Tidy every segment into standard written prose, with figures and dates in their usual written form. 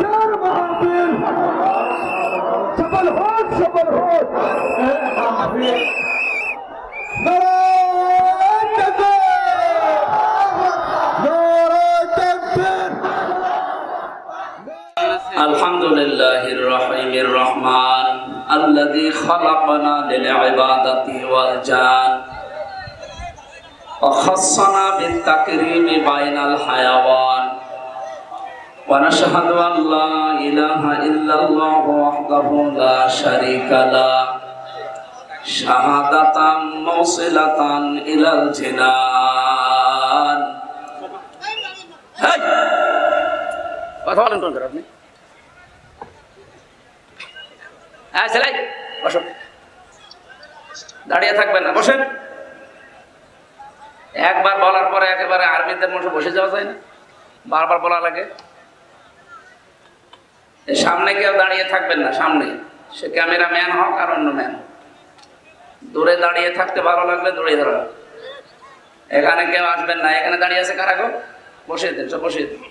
चार महावीर सफल हो अल्हम्दुलिल्लाहिर रहीमिर रहमान अल्लज़ी खलक़ना लिल इबादति वल जान व खस्सना बित तकरीमी बैनल हयावान व नशहदु अन ला इलाहा इल्लल्लाहु वहदहु ला शरीका लह शहादतन मौसिलतन इलल जिनान। কথা বলেন কোন করে আপনি? হ্যাঁ সেলাই বসো, দাঁড়িয়ে থাকবেন না, বসেন। একবার বলার পরে একেবারে আর্মিদের মতো বসে যাওয়া যায় না, বারবার বলা লাগে। সামনে কেউ দাঁড়িয়ে থাকবেন না, সামনে সে ক্যামেরা ম্যান হোক আর অন্য ম্যান হোক, দূরে দাঁড়িয়ে থাকতে ভালো লাগলে দূরে ধরা। এখানে কেউ আসবেন না, এখানে দাঁড়িয়ে আছে কারা গো, বসিয়ে দিন, সব বসিয়ে দিন।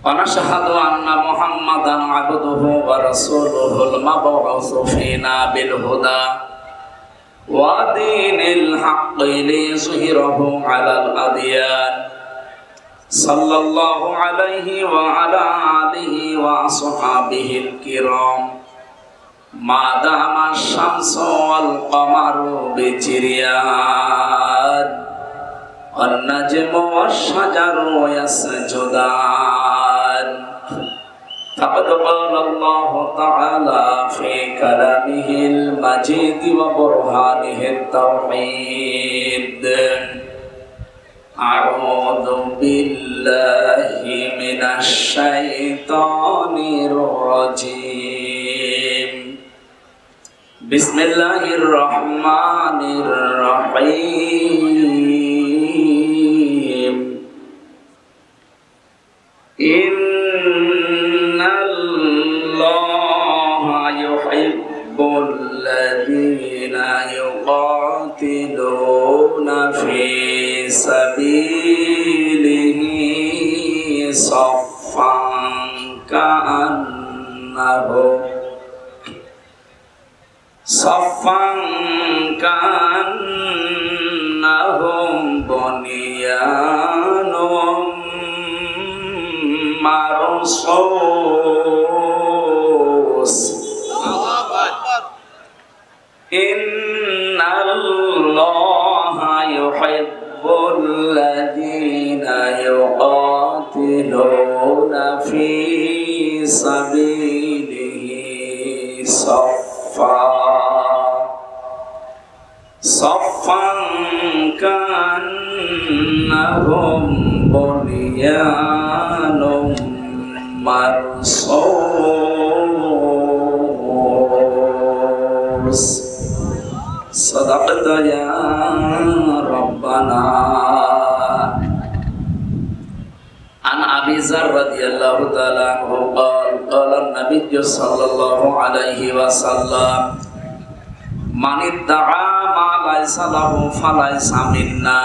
ونشهد أن محمدا عبده ورسوله المبعوث فينا بالهدى ودين الحق ليظهره على الأديان صلى الله عليه وعلى آله وأصحابه الكرام ما دام الشمس والقمر بجريان والنجم والشجر يسجدان فقد قال الله تعالى في كلامه المجيد وبرهانه التوحيد أعوذ بالله من الشيطان الرجيم بسم الله الرحمن الرحيم إن الله يحب الذين يقاتلون في سبيله صفا كأنهم بنيان مرصوص إن الله يحب الذين يقاتلون في سبيله صفا كأنهم بنيان مرصوص صدقت يا ربنا. عن أبي ذر رضي الله تعالى عنه قال قال النبي صلى الله عليه وسلم من ادعى ما ليس له فليس منا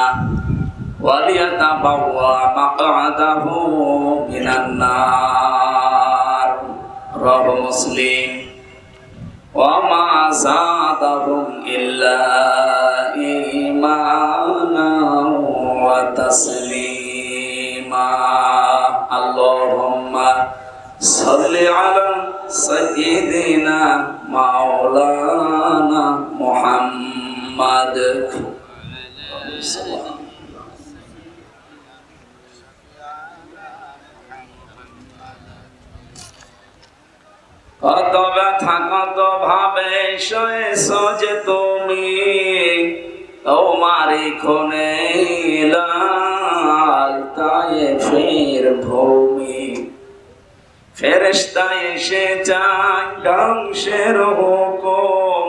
وليتبوأ مقعده من النار. رواه مسلم. وما زادهم إلا إيمانا وتسليما. اللهم صل على سيدنا مولانا محمد. কত ব্যথা কত ভাবে সয়েছ যে তুমি তোমারি খুনে লাল তায়েফের ভূমি। ফেরেশতা এসে যায় ধ্বংসের হুকুম,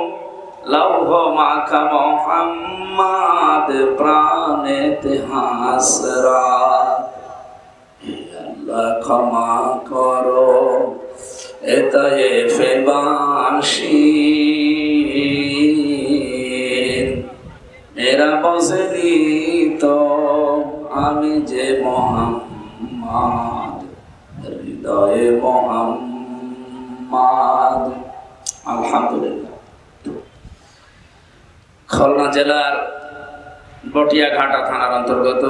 লৌহ মাখা মুহাম্মদ প্রাণেতে হাসরাত। আল্লাহ ক্ষমা করো এতায়েফে বাসী, এরা বজলি তো আমি যে মোহাম্মদ, হৃদয়ে মোহাম্মদ। আলহামদুলিল্লাহ। খুলনা জেলার বটিয়াঘাটা থানার অন্তর্গত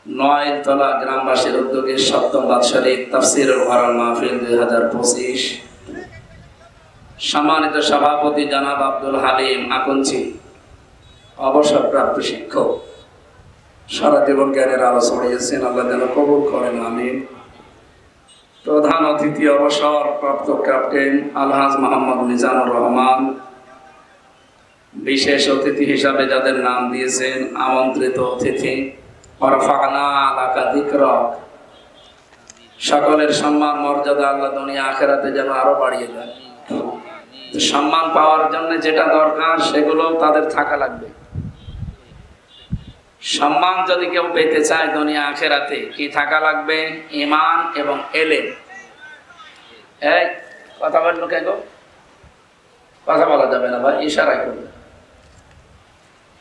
নয়তলা গ্রামবাসীর উদ্যোগে সপ্তম বাৎসরিক তাফসীরুল কোরআন মাহফিল 2025, সম্মানিত সভাপতি জনাব আব্দুল হালিম আকুঞ্চি, অবসরপ্রাপ্ত শিক্ষক, সারা জীবন জ্ঞানের আলো ছড়িয়েছেন, আল্লাহ যেন কবুল করেন, আমিন। প্রধান অতিথি অবসরপ্রাপ্ত ক্যাপ্টেন আলহাজ মোহাম্মদ মিজানুর রহমান, বিশেষ অতিথি হিসাবে যাদের নাম দিয়েছেন আমন্ত্রিত অতিথি, ওয়ারফা'না লাকা যিকরাক, সকলের সম্মান মর্যাদা আল্লাহ দুনিয়া আখিরাতে যেন আরো বাড়িয়ে দেন। সম্মান পাওয়ার জন্য যেটা দরকার সেগুলো তাদের থাকা লাগবে। সম্মান যদি কেউ পেতে চায় দুনিয়া আখিরাতে, কি থাকা লাগবে? ঈমান এবং ইলম। এই কথা বললো কে গো? কথা বলা যাবে না ভাই, ইশারায় করবে।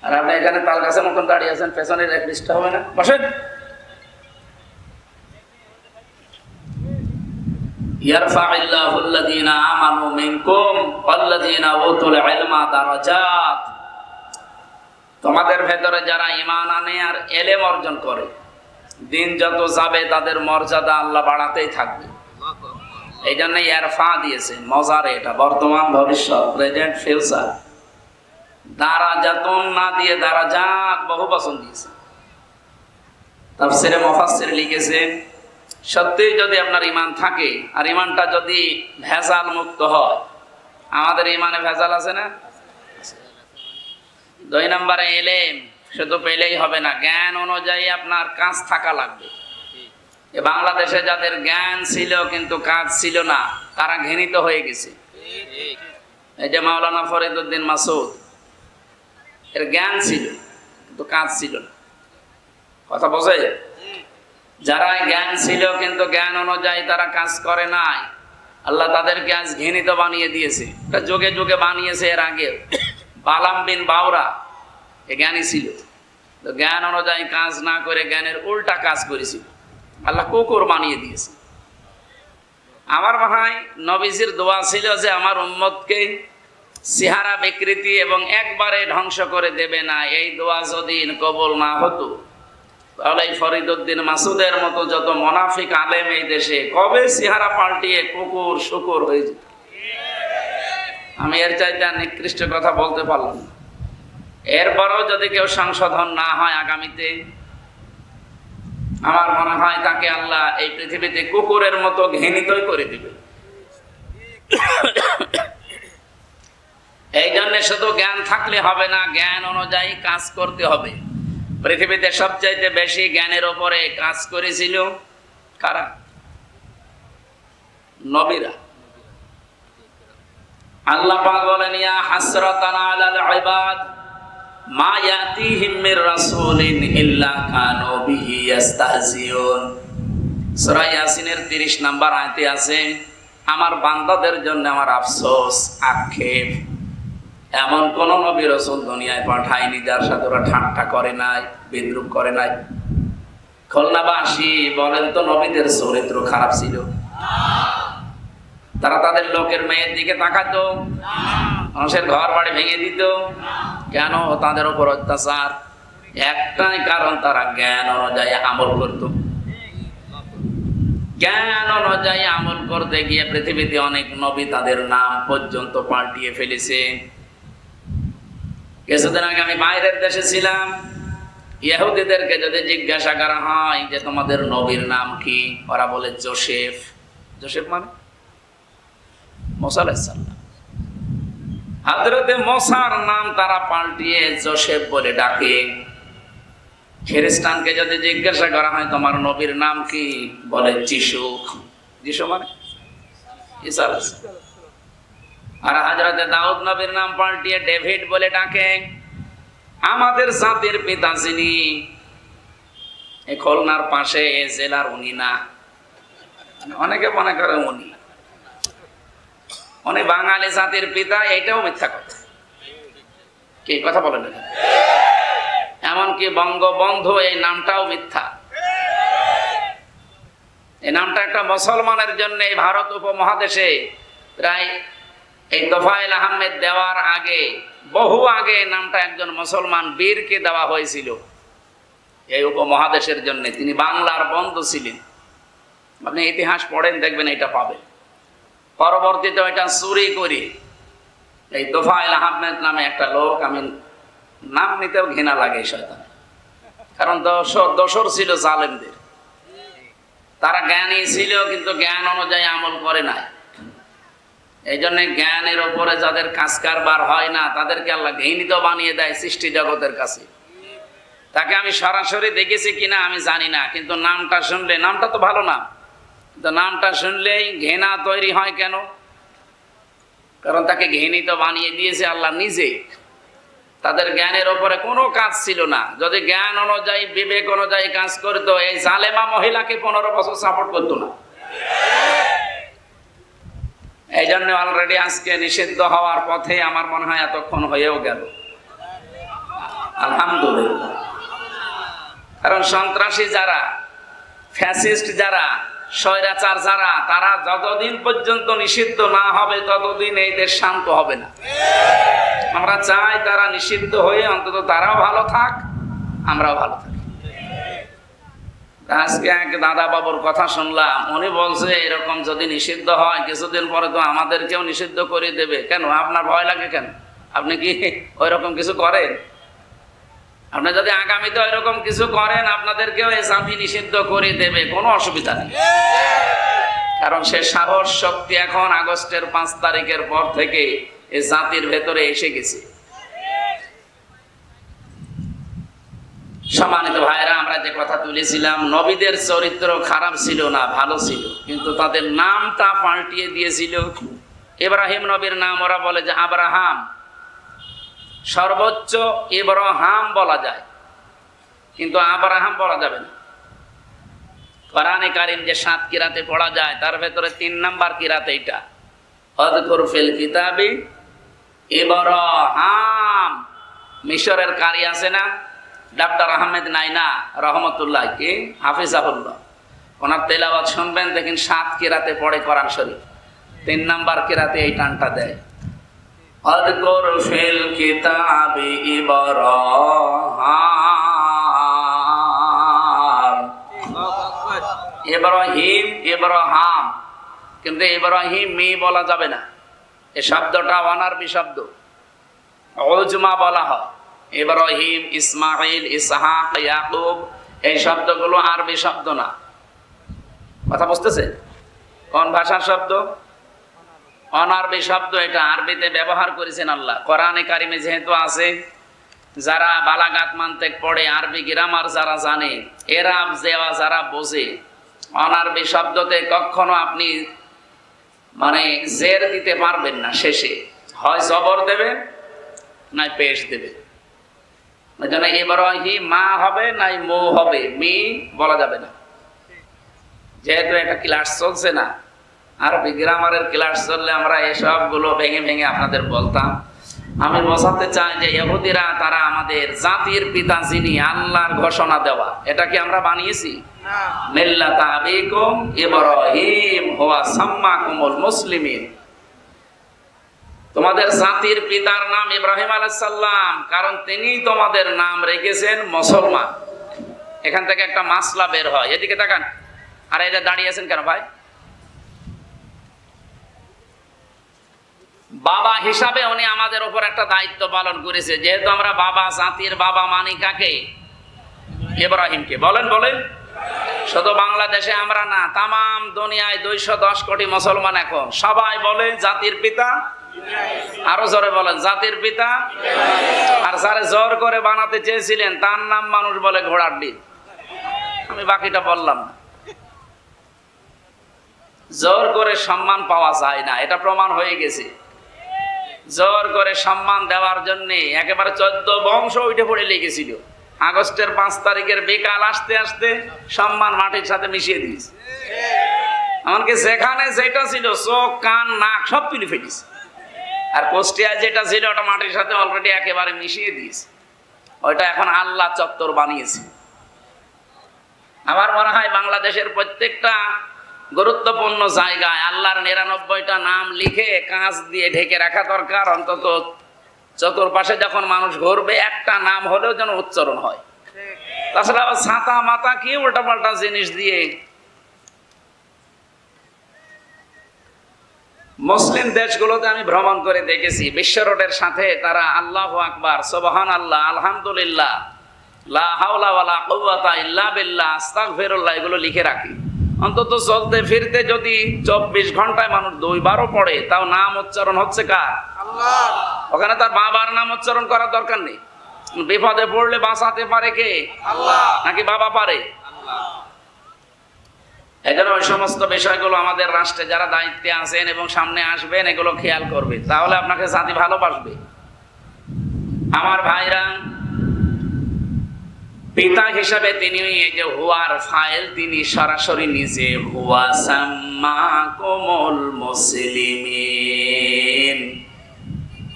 আর আপনি এখানে তাল গাছের মতন দাঁড়িয়ে আছেন, পেছনের এক লিস্ট হবে না? বসেন। ইয়ারফা'িল্লাহু আল্লাযীনা আমানু মিনকুম ওয়াল্লাযীনা উতুল ইলমা দারাজাত। তোমাদের ভেতরে যারা ঈমান আনে আর ইলম অর্জন করে, দিন যত যাবে তাদের মর্যাদা আল্লাহ বাড়াতেই থাকবে। এই জন্য ইয়ারফা দিয়েছেন, মজারে, এটা বর্তমান ভবিষ্যৎ, প্রেজেন্ট ফিউচার। দারাজাতুন না দিয়ে দারাজাত বহু বচন দিয়েছে। তাফসীরে মুফাসসির লিখেছেন, সত্যিই যদি আপনার ঈমান থাকে আর ঈমানটা যদি ভেজাল মুক্ত হয়, আমাদের ঈমানে ভেজাল আছে না? 2 নম্বরে ইলম শুধু পেলেই হবে না, জ্ঞান অনুযায়ী আপনার কাজ থাকা লাগবে। এ বাংলাদেশে যাদের জ্ঞান ছিল কিন্তু কাজ ছিল না, তারা ঘৃণিত হয়ে গেছে। এই যে মাওলানা ফরিদউদ্দিন মাসুদ, এর জ্ঞান ছিল কিন্তু কাজ ছিল না। কথা বোঝে? যারা জ্ঞান ছিল কিন্তু জ্ঞান অনুযায়ী তারা কাজ করে নাই, আল্লাহ তাদেরকে আজ ঘৃণিত বানিয়ে দিয়েছে। এটা যুগে যুগে বানিয়েছে। এর আগে বালাম বিন বাউরা এ জ্ঞানী ছিল, তো জ্ঞান অনুযায়ী কাজ না করে জ্ঞানের উল্টা কাজ করেছিল, আল্লাহ কুকুর বানিয়ে দিয়েছে। আমার ভাই নবীজির দোয়া ছিল যে আমার উম্মতকে চেহারা বিকৃতি এবং একবারে ধ্বংস করে দেবে না। এই দোয়া যদি কবুল না হতো তাহলে এই ফরিদউদ্দিন মাসুদের মতো যত মুনাফিক আলেম এই দেশে কবে চেহারা পাল্টিয়ে কুকুর শুকুর হয়ে যেত। আমি এর চাইতে নিকৃষ্ট কথা বলতে পারলাম না। এরপরও যদি কেউ সংশোধন না হয় আগামীতে, আমার মনে হয় তাকে আল্লাহ এই পৃথিবীতে কুকুরের মতো ঘৃণিতই করে দিবে। এই জন্য শুধু জ্ঞান থাকলে হবে না, জ্ঞান অনুযায়ী কাজ করতে হবে। পৃথিবীতে সবচাইতে বেশি জ্ঞানের উপরে কাজ করেছিল কারা? নবীরা। আল্লাহ পাক বলেন, ইয়া হাসরাতান আলাল ইবাদ মা ইয়াতিহিম মির রাসূলিন ইল্লা কানু বিহি ইস্তাহজিউন। সূরা ইয়াসিনের 30 নম্বর আয়াতে আছে, আমার বান্দাদের জন্য আমার আফসোস, আক্ষেপ, এমন কোন নবী রাসূল দুনিয়ায় পাঠায়নি যার সাথে ওরা ঠাট্টা করে নাই, বিদ্রুপ করে নাই। খুলনাবাসী বলেন তো, নবীদের চরিত্র খারাপ ছিল? তারা তাদের লোকের মেয়ের দিকে তাকাতো, মানুষের ঘর বাড়ি ভেঙে দিত। কেন? তাদের উপর অত্যাচার। একটাই কারণ, তারা জ্ঞান অনুযায়ী আমল করত। জ্ঞান অনুযায়ী আমল করতে গিয়ে পৃথিবীতে অনেক নবী তাদের নাম পর্যন্ত পাল্টিয়ে ফেলেছে। কিছুদিন আগে আমি বাইরের দেশে ছিলাম, ইহুদিদেরকে যদি জিজ্ঞাসা করা হয় যে তোমাদের নবীর নাম কি, ওরা বলে জোসেফ। জোসেফ মানে মুসা আলাইহিস সালাম। হযরতে মুসার নাম তারা পাল্টিয়ে জোসেফ বলে ডাকে। খ্রিস্টানকে যদি জিজ্ঞাসা করা হয় তোমার নবীর নাম কি, বলে যিশু। যিশু মানে ঈসা আলাইহিস সালাম। আর হযরতে দাউদ নবীর নাম পাল্টিয়ে ডেভিড বলে ডাকে। আমাদের জাতির পিতা যিনি, এই খুলনার পাশে এই জেলার উনি না, অনেকে মনে করে উনি বাঙালি জাতির পিতা, এটাও মিথ্যা কথা। কি কথা বলেন? এমনকি বঙ্গবন্ধু এই নামটাও মিথ্যা। এই নামটা একটা মুসলমানের জন্য এই ভারত উপমহাদেশে প্রায় এই তোফায়েল আহমেদ দেওয়ার আগে, বহু আগে নামটা একজন মুসলমান বীরকে দেওয়া হয়েছিল এই উপমহাদেশের জন্য। তিনি বাংলার বন্ধু ছিলেন। আপনি ইতিহাস পড়েন, দেখবেন এটা পাবেন। পরবর্তীতে ওইটা চুরি করি এই তোফায়েল আহমেদ নামে একটা লোক, আমি নাম নিতেও ঘৃণা লাগে শয়তান, কারণ দোসর ছিল জালেমদের। তারা জ্ঞানী ছিল কিন্তু জ্ঞান অনুযায়ী আমল করে নাই। এই জন্য জ্ঞানের ওপরে যাদের কাজ কারবার হয় না তাদেরকে আল্লাহ ঘৃণিত বানিয়ে দেয় সৃষ্টি জগতের কাছে। তাকে আমি সরাসরি দেখেছি কিনা আমি জানি না, কিন্তু নামটা শুনলে, নামটা তো ভালো নাম, কিন্তু নামটা শুনলেই ঘৃণা তৈরি হয়। কেন? কারণ তাকে ঘৃণিত বানিয়ে দিয়েছে আল্লাহ নিজে। তাদের জ্ঞানের ওপরে কোনো কাজ ছিল না। যদি জ্ঞান অনুযায়ী, বিবেক অনুযায়ী কাজ করতো, এই জালেমা মহিলাকে 15 বছর সাপোর্ট করতো না। এই জন্য অলরেডি আজকে নিষিদ্ধ হওয়ার পথে আমার মনে হয় এতক্ষণ হয়েও গেল, আলহামদুলিল্লাহ। কারণ সন্ত্রাসী যারা, ফ্যাসিস্ট যারা, স্বৈরাচার যারা, তারা যতদিন পর্যন্ত নিষিদ্ধ না হবে ততদিন এই দেশ শান্ত হবে না। আমরা চাই তারা নিষিদ্ধ হয়ে অন্তত তারাও ভালো থাক, আমরাও ভালো থাকি। আজকে এক দাদা বাবুর কথা শুনলাম, উনি বলছে এরকম যদি নিষিদ্ধ হয় কিছুদিন পরে তো আমাদেরকেও নিষিদ্ধ করে দেবে। কেন? আপনার ভয় লাগে কেন? আপনি কি ওই রকম কিছু করেন? আপনি যদি আগামীতে ওই রকম কিছু করেন আপনাদেরকেও এই জাতি নিষিদ্ধ করে দেবে, কোনো অসুবিধা নেই। কারণ সে সাহস শক্তি এখন আগস্টের 5 তারিখের পর থেকে এই জাতির ভেতরে এসে গেছে। সম্মানিত ভাইরা, আমরা যে কথা তুলেছিলাম, নবীদের চরিত্র খারাপ ছিল না, ভালো ছিল, কিন্তু তাদের নামটা পাল্টিয়ে দিয়েছিল। ইব্রাহিম নবীর নাম ওরা বলে যে আব্রাহাম, সর্বোচ্চ ইব্রাহাম বলা যায়, কিন্তু আব্রাহাম বলা যাবে না। কোরআনে কারীম যে 7 কিরাতে পড়া যায় তার ভেতরে 3 নাম্বার কিরাত এইটা, আযকুর ফিল কিতাবি ইব্রাহাম। মিশরের কারি আছে না, ডাক্তার আহমেদ নাইনা রহমতুল্লাহ, কি হাফিজাহুল্লাহ, ওনার তেলাওয়াত শুনবেন, দেখেন 7 কিরাতে পড়ে কোরআন শরীফ, 3 নাম্বার কিরাতে এই টানটা দেয়, আযকুর ফিল কিতাবি ইব্রাহাম। ইব্রাহিম, ইব্রাহাম, কিন্তু ইব্রাহিম মি বলা যাবে না। এই শব্দটা অনারবি শব্দ, উজমা বলা হয়। ইব্রাহিম, ইসমাইল, ইসহাক, ইয়াকুব, এই শব্দগুলো আরবি শব্দ না। কথা বুঝতেছে? কোন ভাষার শব্দ? অনারবি শব্দ। এটা আরবিতে ব্যবহার করেছেন আল্লাহ। কোরআনে কারিমে যেহেতু আছে, যারা বালাগাত মানতেক পড়ে, আরবি গ্রামার যারা জানে, এরাব জেওয়া যারা বোঝে, অনারবি শব্দতে কখনো আপনি মানে জের দিতে পারবেন না। শেষে হয় জবর দেবে নাই পেশ দেবে। ইব্রাহিম মা হবে নাই মো হবে, মি বলা যাবে না। যেহেতু একটা ক্লাস চলছে না, আরবি গ্রামারের ক্লাস চললে আমরা এসব গুলো ভেঙে ভেঙে আপনাদের বলতাম। আমি বোঝাতে চাই যে ইহুদিরা, তারা আমাদের জাতির পিতা যিনি, আল্লাহর ঘোষণা দেওয়া, এটা কি আমরা বানিয়েছি? মিল্লাতা আবিকুম ইব্রাহিম হুয়া সাম্মাকুমুল মুসলিমিন। তোমাদের জাতির পিতার নাম ইব্রাহিম আলাইহিস সালাম, কারণ তিনি তোমাদের নাম রেখেছেন মুসলমান। এখান থেকে একটা মাসলা বের হয়। এদিকে তাকান। আর এটা দাঁড়িয়ে আছেন কেন ভাই? বাবা হিসাবে উনি আমাদের উপর একটা দায়িত্ব পালন করেছে। যেহেতু আমরা বাবা, জাতির বাবা মানি কাকে? ইব্রাহিমকে। বলেন বলেন। শুধু বাংলাদেশে আমরা না, তামাম দুনিয়ায় 210 কোটি মুসলমান এখন সবাই বলে জাতির পিতা। আরো জোরে বলেন, জাতির পিতা। আর যারা জোর করে বানাতে চেয়েছিলেন তার নাম মানুষ বলে ঘোড়ার ডিম। আমি বাকিটা বললাম না। জোর করে সম্মান পাওয়া যায় না, এটা প্রমাণ হয়ে গেছে। জোর করে সম্মান দেওয়ার জন্য একেবারে 14 বংশ উঠে পড়ে লেগেছিল। আগস্টের 5 তারিখের বিকাল আসতে আসতে সম্মান মাটির সাথে মিশিয়ে দিয়েছে। এমনকি যেখানে যেটা ছিল, চোখ, কান, নাক সব তুলে ফেলেছে। আর কুষ্টিয়ায় যেটা ছিল ওটা মাটির সাথে অলরেডি একেবারে মিশিয়ে দিয়েছে। ওইটা এখন আল্লাহ চত্বর বানিয়েছে। আমার মনে হয় বাংলাদেশের প্রত্যেকটা গুরুত্বপূর্ণ জায়গায় আল্লাহর 99টা নাম লিখে কাঁচ দিয়ে ঢেকে রাখা দরকার। অন্তত চতুর্পাশে যখন মানুষ ঘুরবে একটা নাম হলেও যেন উচ্চারণ হয়। তাছাড়া আবার ছাতা মাতা কি উল্টাপাল্টা জিনিস দিয়ে। মুসলিম দেশগুলোতে আমি ভ্রমণ করে দেখেছি, বিশ্ব রোডের সাথে তারা আল্লাহু আকবার, সুবহানাল্লাহ, আলহামদুলিল্লাহ, লা হাওলা ওয়ালা কুওয়াতা ইল্লা বিল্লাহ, আস্তাগফিরুল্লাহ এগুলো লিখে রাখি। অন্তত চলতে ফিরতে যদি 24 ঘন্টায় মানুষ 2 বারও পড়ে, তাও নাম উচ্চারণ হচ্ছে কার? আল্লাহ। ওখানে তার বাবার নাম উচ্চারণ করার দরকার নেই। বিপদে পড়লে বাঁচাতে পারে কে? আল্লাহ। নাকি বাবা পারে? আল্লাহ। এজন্য ওই সমস্ত বিষয়গুলো আমাদের রাষ্ট্রে যারা দায়িত্বে আছেন এবং সামনে আসবেন এগুলো খেয়াল করবে, তাহলে আপনাকে জাতি ভালোবাসবে। আমার ভাইরা, পিতা হিসাবে তিনি এই যে হুয়ার ফাইল, তিনি সরাসরি নিজে হুয়া সাম্মাকুমুল মুসলিমিন।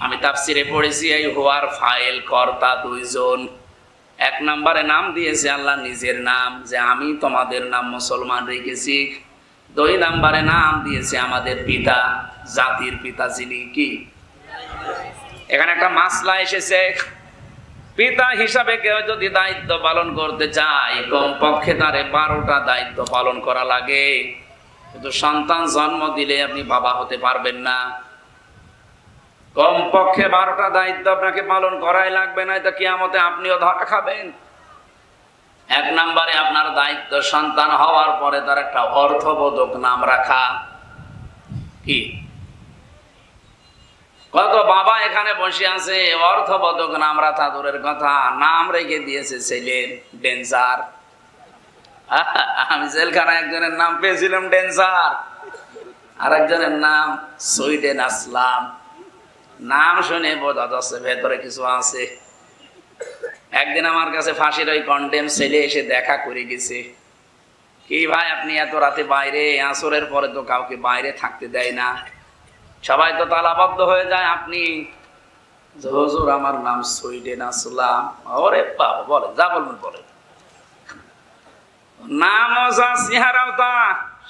আমি তাফসিরে পড়েছি এই হুয়ার ফাইল কর্তা দুইজন। 1 নম্বরে নাম দিয়েছে আল্লাহ নিজের নাম, যে আমি তোমাদের নাম মুসলমান রেখেছি। 2 নম্বরে নাম দিয়েছে আমাদের পিতা, জাতির পিতা যিনি কি। এখানে একটা মাসলা এসেছে, পিতা হিসাবে কেউ যদি দায়িত্ব পালন করতে চায় কমপক্ষে তারে 12টা দায়িত্ব পালন করা লাগে। কিন্তু সন্তান জন্ম দিলে আপনি বাবা হতে পারবেন না। কমপক্ষে 12টা দায়িত্ব আপনাকে পালন করাই লাগবে, না তো কিয়ামতে আপনিও ধরা খাবেন। 1 নম্বরে আপনার দায়িত্ব সন্তান হওয়ার পরে তার একটা অর্থবোধক নাম রাখা। কি কত বাবা এখানে বসে আছে, অর্থবোধক নাম রাখা দূরের কথা, নাম রেখে দিয়েছে ছেলের ডেঞ্জার। আমি জেলখানায় একজনের নাম পেয়েছিলাম ডেঞ্জার, আর একজনের নাম সুইডেন আসলাম। নাম শুনে বোঝা যাচ্ছে ভেতরে কিছু আছে। একদিন আমার কাছে ফাঁসির ওই কন্ডেম ছেলে এসে দেখা করে গেছে। কি ভাই আপনি এত রাতে বাইরে, আসরের পরে তো কাউকে বাইরে থাকতে দেয় না, সবাই তো তালাবদ্ধ হয়ে যায়, আপনি? হুজুর আমার নাম সুইডেন আসলাম। ওরে বাবা, বলে যা বলবেন বলেন। নাম ওসা, চেহারাও তা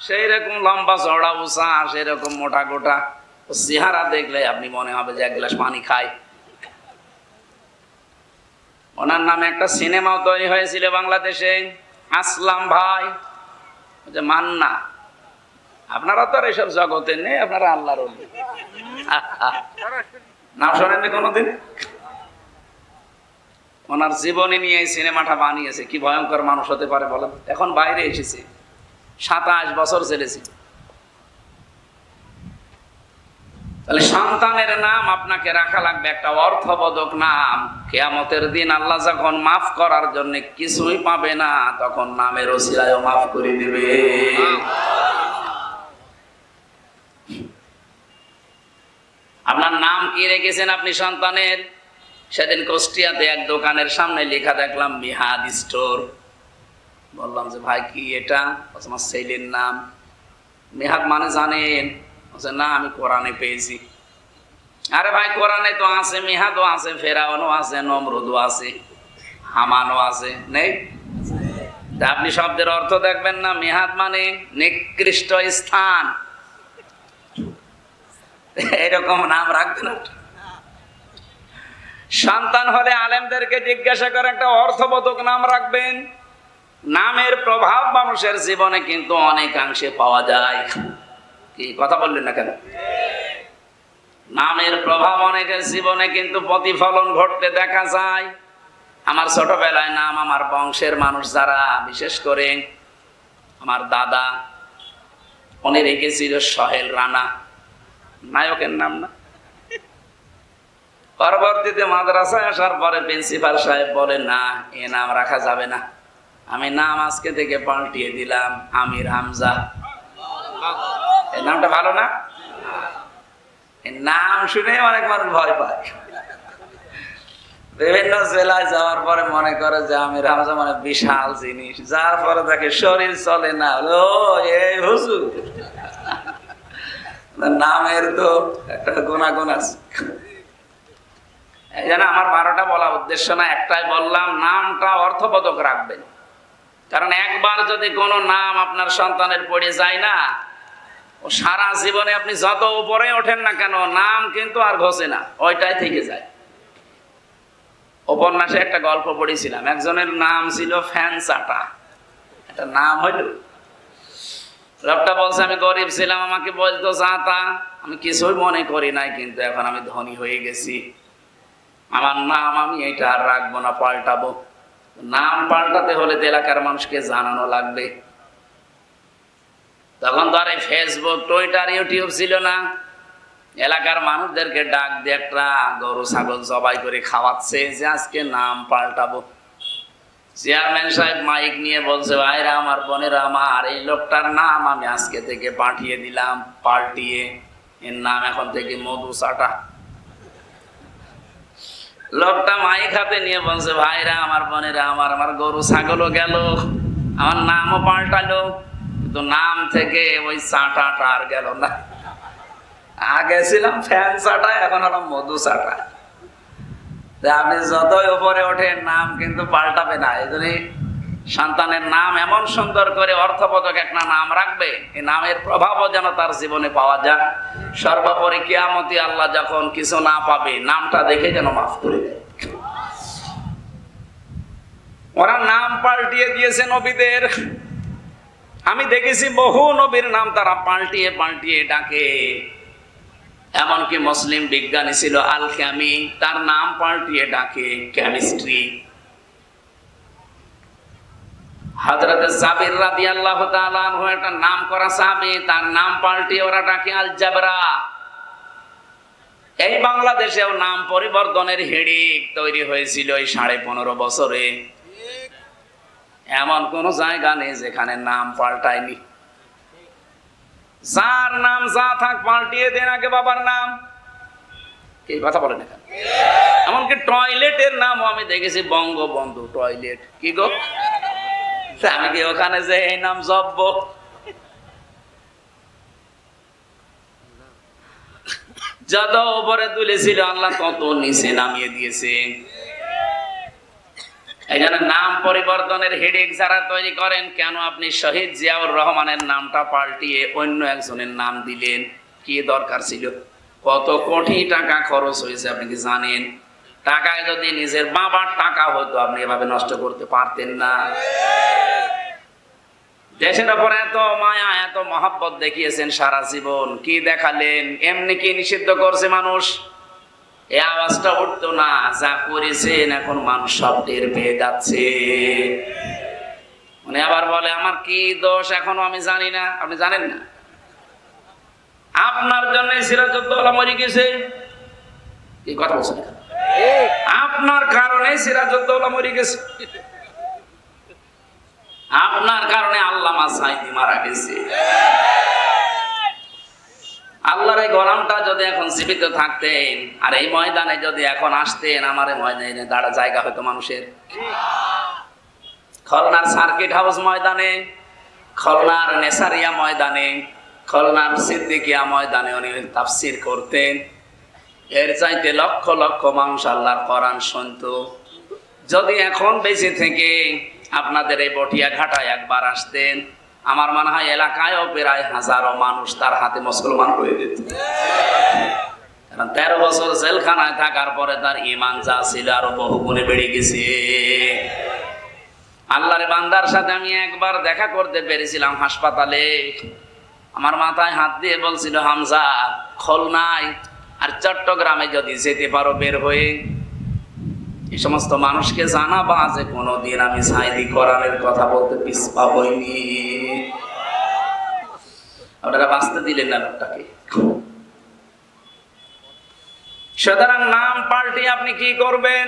সেই রকম লম্বা চড়া উঁচা, সেই রকম মোটা গোটা। চেহারা দেখলে আপনি মনে হবে যে 1 গ্লাস পানি খায়। ওনার নামে একটা সিনেমাও তৈরি হয়েছিল বাংলাদেশে, আসলাম ভাই, যে মান্না। আপনারা তো আর এইসব জগতে নেই, আপনারা আল্লাহর ওলি। নাম শোনেননি কোনোদিন? ওনার জীবনী নিয়ে এই সিনেমাটা বানিয়েছে। কি ভয়ঙ্কর মানুষ হতে পারে বলেন। এখন বাইরে এসেছে, 27 বছর ছেলেছি। তাহলে সন্তানের নাম আপনাকে রাখা লাগবে একটা অর্থবোধক নাম। কিয়ামতের দিন আল্লাহ যখন মাফ করার জন্য কিছুই পাবে না, তখন নামের ওসিলায়ও মাফ করে দিবে। আপনার নাম কি রেখেছেন আপনি সন্তানের? সেদিন কুষ্টিয়াতে এক দোকানের সামনে লেখা দেখলাম মিহাদ স্টোর। বললাম যে ভাই কি এটা? আমার ছেলের নাম। মিহাদ মানে জানেন? না, আমি কোরআনে পেয়েছি। আরে ভাই কোরআনে তো আছে, মিহাদও আছে, ফেরাউনও আছে, নমরুদও আছে, হামানও আছে, নেই? আপনি শব্দের অর্থ দেখবেন না, মিহাদ মানে নিকৃষ্ট স্থান, এরকম নাম রাখবেন। সন্তান হলে আলেমদেরকে জিজ্ঞাসা করে একটা অর্থবোধক নাম রাখবেন। নামের প্রভাব মানুষের জীবনে কিন্তু অনেকাংশে পাওয়া যায়। কি কথা বললেন না কেন? নামের প্রভাব অনেকের জীবনে কিন্তু প্রতিফলন ঘটতে দেখা যায়। আমার ছোটবেলায় নাম, আমার বংশের মানুষ যারা, বিশেষ করে আমার দাদা, উনি রেখেছিল সোহেল রানা, নায়কের নাম না? পরবর্তীতে মাদ্রাসায় আসার পরে প্রিন্সিপাল সাহেব বলে না, এ নাম রাখা যাবে না। আমি নাম আজকে থেকে পাল্টিয়ে দিলাম আমির হামজা। এই নামটা ভালো না? নাম শুনে অনেক মানুষ ভয় পায়। বিভিন্ন জেলায় যাওয়ার পরে মনে করে যে আমির হামজা মানে বিশাল জিনিস, যার পরে তাকে শরীর চলে না। ও এই হুজুর, নামের তো একটা গুণাগুণ আছে। এই জন্য আমার 12টা বলা উদ্দেশ্য না, একটাই বললাম, নামটা অর্থবোধক রাখবেন। কারণ একবার যদি কোনো নাম আপনার সন্তানের পড়ে যায় না, ও সারা জীবনে আপনি যত উপরে ওঠেন না কেন, নাম কিন্তু আর ঘষে না, ওইটাই থেকে যায়। উপন্যাসে একটা গল্প পড়েছিলাম, একজনের নাম ছিল ফ্যান চাটা। একটা নাম হইল, লোকটা বলছে আমি গরিব ছিলাম, আমাকে বলতো চাটা, আমি কিছুই মনে করি নাই, কিন্তু এখন আমি ধনী হয়ে গেছি, আমার নাম আমি এটা আর রাখবো না, পাল্টাবো। নাম পাল্টাতে হলে তো এলাকার মানুষকে জানানো লাগবে। তখন তো আর এই ফেসবুক, টুইটার, ইউটিউব ছিল না। এলাকার মানুষদেরকে ডাক দিয়ে একটা গরু ছাগল জবাই করে খাওয়াচ্ছে যে আজকে নাম পাল্টাবো। চেয়ারম্যান সাহেব মাইক নিয়ে বলছে, ভাইরা আমার, বোনেরা আমার, এই লোকটার নাম আমি আজকে থেকে পাঠিয়ে দিলাম পাল্টিয়ে, এর নাম এখন থেকে মধু চাটা। লোকটা মাইক হাতে নিয়ে বলছে, ভাইরা আমার, বোনেরা আমার, আমার গরু ছাগলও গেল, আমার নামও পাল্টালো, কিন্তু নাম থেকে ওই চাটাটা আর গেল না। আগে ছিলাম ফ্যান চাটা, এখন হলাম মধু চাটা। আপনি যতই উপরে ওঠেন, নাম কিন্তু পাল্টাবে না। এই জন্য সন্তানের নাম এমন সুন্দর করে অর্থবোধক একটা নাম রাখবে, এই নামের প্রভাবও যেন তার জীবনে পাওয়া যায়। সর্বোপরি কিয়ামতে আল্লাহ যখন কিছু না পাবে, নামটা দেখে যেন মাফ করে দেয়। ওরা নাম পাল্টিয়ে দিয়েছে নবীদের। আমি দেখেছি বহু নবীর নাম তারা পাল্টিয়ে পাল্টিয়ে ডাকে। এমনকি মুসলিম বিজ্ঞানী ছিল আল কামি, তার নাম পাল্টিয়ে ডাকে কেমিস্ট্রি। হযরত জাবির রাদিয়াল্লাহু তাআলা আনহু একটা নাম করা সাহাবী, তার নাম পাল্টিয়ে ওরা ডাকে আল জাবরা। এই বাংলাদেশেও নাম পরিবর্তনের হিড়িক তৈরি হয়েছিল এই 15.5 বছরে। এমন কোন জায়গা নেই যেখানে নাম পাল্টায়নি। যার নাম যা থাক পাল্টিয়ে দেন আগে বাবার নাম। কি কথা বলেন এখানে? এমনকি টয়লেটের নামও আমি দেখেছি বঙ্গবন্ধু টয়লেট। কি গো, আমি কি ওখানে যে এই নাম জপব? যত উপরে তুলেছিল আল্লাহ তত নিচে নামিয়ে দিয়েছে। এই জন্য নাম পরিবর্তনের হেডেক যারা তৈরি করেন, কেন আপনি শহীদ জিয়াউর রহমানের নামটা পাল্টিয়ে অন্য একজনের নাম দিলেন? কি দরকার ছিল? কত কোটি টাকা খরচ হয়েছে আপনি কি জানেন? টাকায় যদি নিজের বাবার টাকা হতো আপনি এভাবে নষ্ট করতে পারতেন না। দেশের উপর এত মায়া, এত মহব্বত দেখিয়েছেন সারা জীবন, কি দেখালেন? এমনি কি নিষিদ্ধ করছে মানুষ? এই আওয়াজটা উঠতো না, যা করেছেন এখন মানুষ সব টের পেয়ে যাচ্ছে। মানে আবার বলে আমার কি দোষ এখনো আমি জানি না। আপনি জানেন না? আপনার জন্য সিরাজউদ্দৌলা মরে গেছে। কি কথা বলছেন? আপনার কারণে সিরাজউদ্দৌলা মরে গেছে। আপনার কারণে আল্লামা সাঈদী মারা গেছে। আল্লাহর এই গোলামটা যদি এখন জীবিত থাকতেন আর এই ময়দানে যদি এখন আসতেন, আমার এই ময়দানে দাঁড়া জায়গা হয়তো মানুষের। খুলনার সার্কিট হাউস ময়দানে, খুলনার নেসারিয়া ময়দানে, খুলনার সিদ্দিকিয়া ময়দানে উনি তাফসীর করতেন। এর চাইতে লক্ষ লক্ষ মানুষ আল্লাহর কোরআন শুনতো। যদি এখন বেঁচে থেকে আপনাদের এই বটিয়া ঘাটায় একবার আসতেন, আমার মনে হয় এলাকায়ও প্রায় হাজারো মানুষ তার হাতে মুসলমান হয়ে যেত। কারণ 13 বছর জেলখানায় থাকার পরে তার ঈমান যা ছিল আরো বহু গুণে বেড়ে গেছে। আল্লাহর বান্দার সাথে আমি একবার দেখা করতে পেরেছিলাম হাসপাতালে। আমার মাথায় হাত দিয়ে বলছিল, হামজা, খুলনায় আর চট্টগ্রামে যদি যেতে পারো বের হয়ে, এই সমস্ত মানুষকে জানাবা যে কোনদিন আমি সাঈদী কোরআনের কথা বলতে পিছপা হইনি। আপনারা বাঁচতে দিলেন না লোকটাকে। সুতরাং নাম পাল্টে আপনি কি করবেন?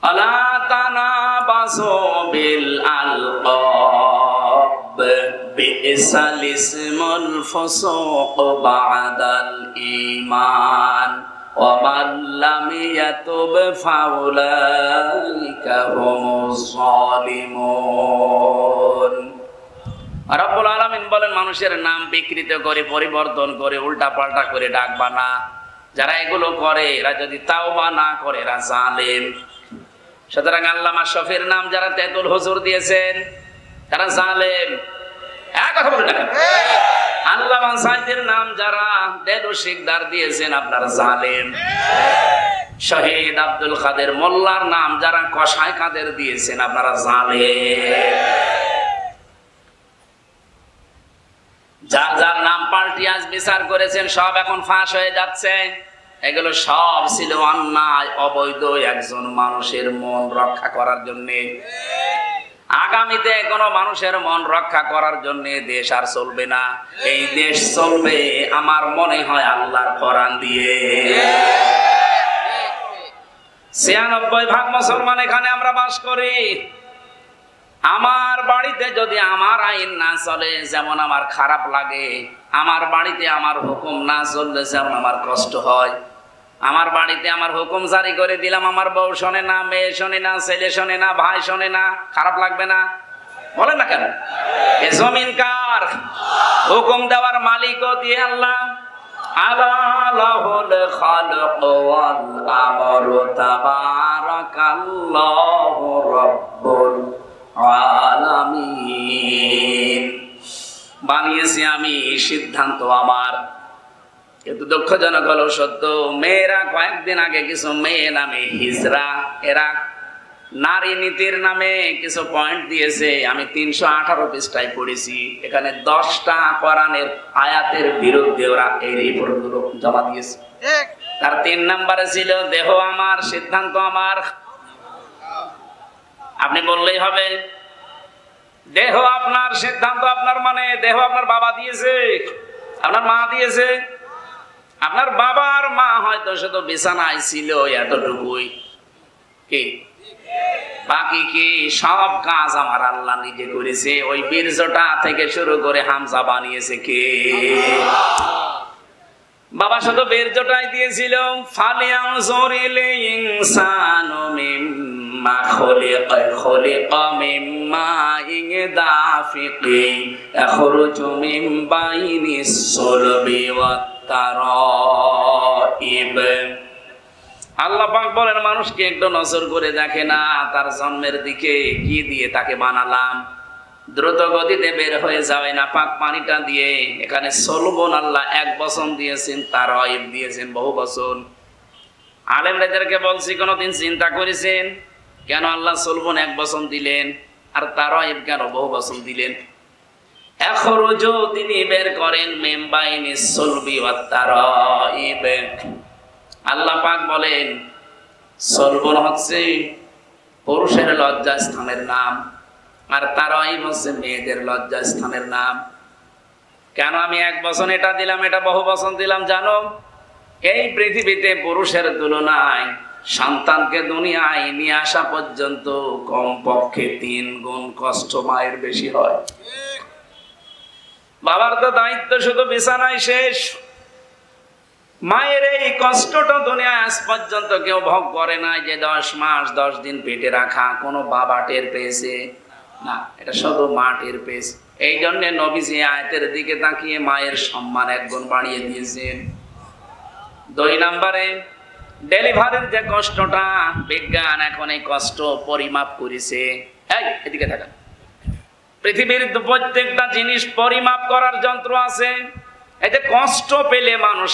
আলা তানাবাসু বিল আলকাব বিইসাল ইসমুল ফুসুক বাদাল ঈমান ওয়া মান লাম ইয়াতুব ফাউলাইকা হুমুজ যালিমুন। রব্বুল আলামিন বলেন, মানুষের নাম বিকৃত করে, পরিবর্তন করে, উল্টা পাল্টা করে ডাকবা না। যারা এগুলো করে এরা যদি তাওবা না করে এরা জালেম। সুতরাং আল্লামা শফির নাম যারা তেতুল হুজুর দিয়েছেন তারা জালেম। এক কথা বলেন না কেন? আল্লামা সাইদের নাম যারা দেলু শিকদার দিয়েছেন আপনারা জালেম। শহীদ আব্দুল কাদের মোল্লার নাম যারা কসাই কাদের দিয়েছেন আপনারা জালেম। যার যার নাম পাল্টি আজ বিচার করেছেন সব এখন ফাঁস হয়ে যাচ্ছে। এগুলো সব ছিল অন্যায় অবৈধ একজন মানুষের মন রক্ষা করার জন্য। আগামীতে কোনো মানুষের মন রক্ষা করার জন্য দেশ আর চলবে না। এই দেশ চলবে আমার মনে হয় আল্লাহর কোরআন দিয়ে। ৯৬% মুসলমান এখানে আমরা বাস করি। আমার বাড়িতে যদি আমার আইন না চলে যেমন আমার খারাপ লাগে, আমার বাড়িতে আমার হুকুম না চললে যেমন আমার কষ্ট হয়। আমার বাড়িতে আমার হুকুম জারি করে দিলাম, আমার বউ শোনে না, মেয়ে শোনে না, ছেলে শোনে না, ভাই শোনে না, খারাপ লাগবে না? বলেন না কেন? এ জমিন কার? হুকুম দেওয়ার মালিকও দিয়ে আল্লাহ। আলাহুল খালক ওয়াল আমরু তাবারাকাল্লাহু রাব্বুল আলামিন। বানিয়েছি আমি, সিদ্ধান্ত আমার। কিন্তু দুঃখজনক হলো সত্য, মেয়েরা কয়েকদিন আগে কিছু মেয়ে নামে হিজরা, এরা নারী নীতির নামে কিছু পয়েন্ট দিয়েছে। আমি ৩১৮ পৃষ্ঠায় পড়েছি। এখানে 10টা কোরআনের আয়াতের বিরুদ্ধে ওরা এই রিপোর্টগুলো জমা দিয়েছে। তার ৩ নম্বরে ছিল দেহ আমার, সিদ্ধান্ত আমার। আপনি বললেই হবে দেহ আপনার, সিদ্ধান্ত আপনার, মানে দেহ আপনার বাবা দিয়েছে, আপনার মা দিয়েছে। আপনার বাবার মা হয়তো শুধু বিছানায় ছিল এতটুকুই, কি বাকি কি সব কাজ আমার আল্লাহ নিজে করেছে। ওই বীর্যটা থেকে শুরু করে হামজা বানিয়েছে কে? বাবা শুধু বীর্যটাই দিয়েছিল। ফালিয়ানজুরিল ইনসানু মিম্মা খুলিকা, খুলিকা মিম্মা দাফিকিন ইয়াখরুজু মিন বাইনিস সুলবি ওয়াত তারাইব। আল্লাহ পাক বলেন মানুষকে একটু নজর করে দেখে না তার জন্মের দিকে কি দিয়ে তাকে বানালাম। দ্রুত গতিতে বের হয়ে যাবে না পাক পানিটা দিয়ে। এখানে সলবন আল্লাহ 1 বচন দিয়েছেন, তারাইব দিয়েছেন বহু বচন। আলেমদেরকে বলছি কোনদিন চিন্তা করেছেন কেন আল্লাহ সলবন 1 বচন দিলেন আর তারাইব কেন বহু বচন দিলেন? এখরুজু তিনি বের করেন মিন বাইনিস সুলবি ওয়াত তারাইব। আল্লাহ পাক বলেন সলবন হচ্ছে পুরুষের লজ্জাস্থানের নাম আর তারাইব হচ্ছে মেয়েদের লজ্জাস্থানের নাম। কেন আমি 1 বচন এটা দিলাম, এটা বহু বচন দিলাম জানো? এই পৃথিবীতে পুরুষের তুলনায় সন্তানকে দুনিয়ায় নিয়ে আসা পর্যন্ত কমপক্ষে 3 গুণ কষ্ট মায়ের বেশি হয়। বাবার তো দায়িত্ব শুধু বিছানায় শেষ। মায়ের এই কষ্টটা দুনিয়ায় আজ পর্যন্ত কেউ ভোগ করে নাই যে 10 মাস 10 দিন পেটে রাখা কোনো বাবা টের পেয়েছে না, এটা শুধু মা টের পেয়েছে। এই জন্য নবীজি আয়াতের দিকে তাকিয়ে মায়ের সম্মান 1 গুণ বাড়িয়ে দিয়েছেন। 2 নম্বরে ডেলিভারির যে কষ্টটা, বিজ্ঞান এখন এই কষ্ট পরিমাপ করেছে। এই এদিকে থাকা, পৃথিবীর প্রত্যেকটা জিনিস পরিমাপ করার যন্ত্র আছে। এই যে কষ্ট পেলে মানুষ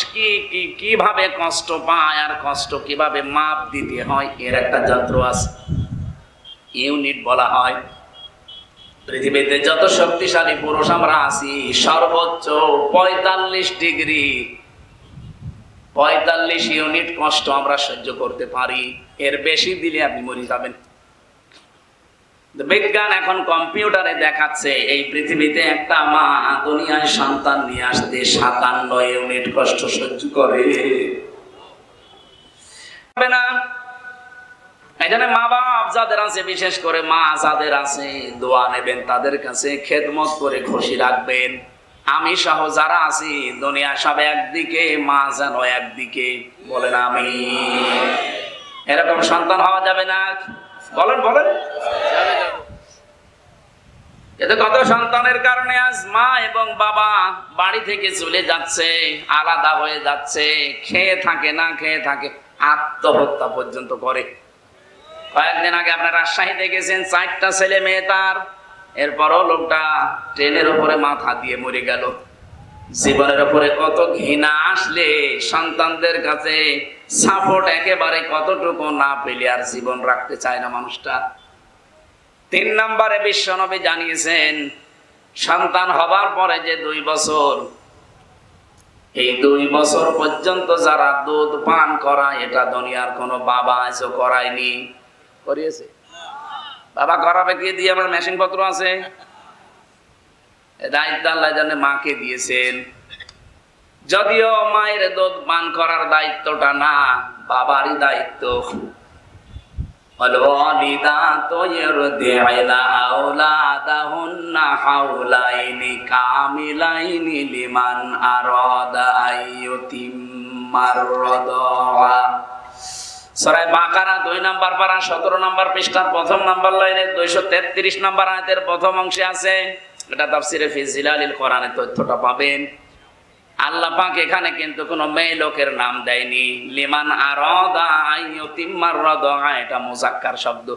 কিভাবে কষ্ট পায় আর কষ্ট কিভাবে মাপ দিতে হয় এর একটা যন্ত্র আছে, ইউনিট বলা হয়। পৃথিবীতে যত শক্তিশালী পুরুষ আমরা আছি সর্বোচ্চ 45 ডিগ্রি 45 ইউনিট কষ্ট আমরা সহ্য করতে পারি। এর বেশি দিলে আপনি মরে যাবেন। বিজ্ঞান এখন কম্পিউটারে দেখাচ্ছে এই পৃথিবীতে একটা মা দুনিয়ায় সন্তান নিয়ে আসতে 57 ইউনিট কষ্ট সহ্য করে না। এই জন্য মা বাপ যাদের আছে, বিশেষ করে মা যাদের আছে, দোয়া নেবেন তাদের কাছে, খেদমত করে খুশি রাখবেন। আমি সহ যারা আছি দুনিয়া সব একদিকে, মা যেন একদিকে। বলেন আমি। এরকম সন্তান হওয়া যাবে না? বলেন বলেন। এতে কত সন্তানের কারণে আজ মা এবং বাবা বাড়ি থেকে চলে যাচ্ছে, আলাদা হয়ে যাচ্ছে, খেয়ে থাকে না খেয়ে থাকে, আত্মহত্যা পর্যন্ত করে। কয়েকদিন আগে আপনার রাজশাহীতে গেছেন, 4টা ছেলে মেয়ে তার, এরপরও লোকটা ট্রেনের উপরে মাথা দিয়ে মরে গেল। জীবনের উপরে কত ঘৃণা আসলে সন্তানদের কাছে সাপোর্ট একেবারে কতটুকু না পেলে আর জীবন রাখতে চায় না মানুষটা। 3 নম্বরে বিশ্বনবী জানিয়েছেন, সন্তান হবার পরে যে 2 বছর, এই 2 বছর পর্যন্ত যারা দুধ পান করায়, এটা দুনিয়ার কোনো বাবা আজও করায়নি। করিয়েছে? বাবা করাবে কে দিয়ে? আমার মেশিন পত্র আছে, দায়িত্ব আল্লাহ জানে মাকে দিয়েছেন। যদিও মায়ের দুধ পান করার দায়িত্বটা না, বাবারই দায়িত্ব। ওয়ালিদাতু ইরদি'না আওলাদাহুন্না হাওলাইনি কামিলাইনি লিমান আরাদা আইয়ুতিম্মার রাদা। সূরা বাকারা 2 নম্বর পারা 17 নম্বর পৃষ্ঠার 1ম নম্বর লাইনে 233 নম্বর আয়াতের প্রথম অংশে আছে। এটা তাফসিরে ফি জিলালিল কোরআনে তথ্যটা পাবেন। আল্লাহ পাক এখানে কিন্তু কোনো মেয়ে লোকের নাম দেয়নি। লিমান আরাদা আইয়ুতিম্মার রাদা, এটা মুযাক্কার শব্দ।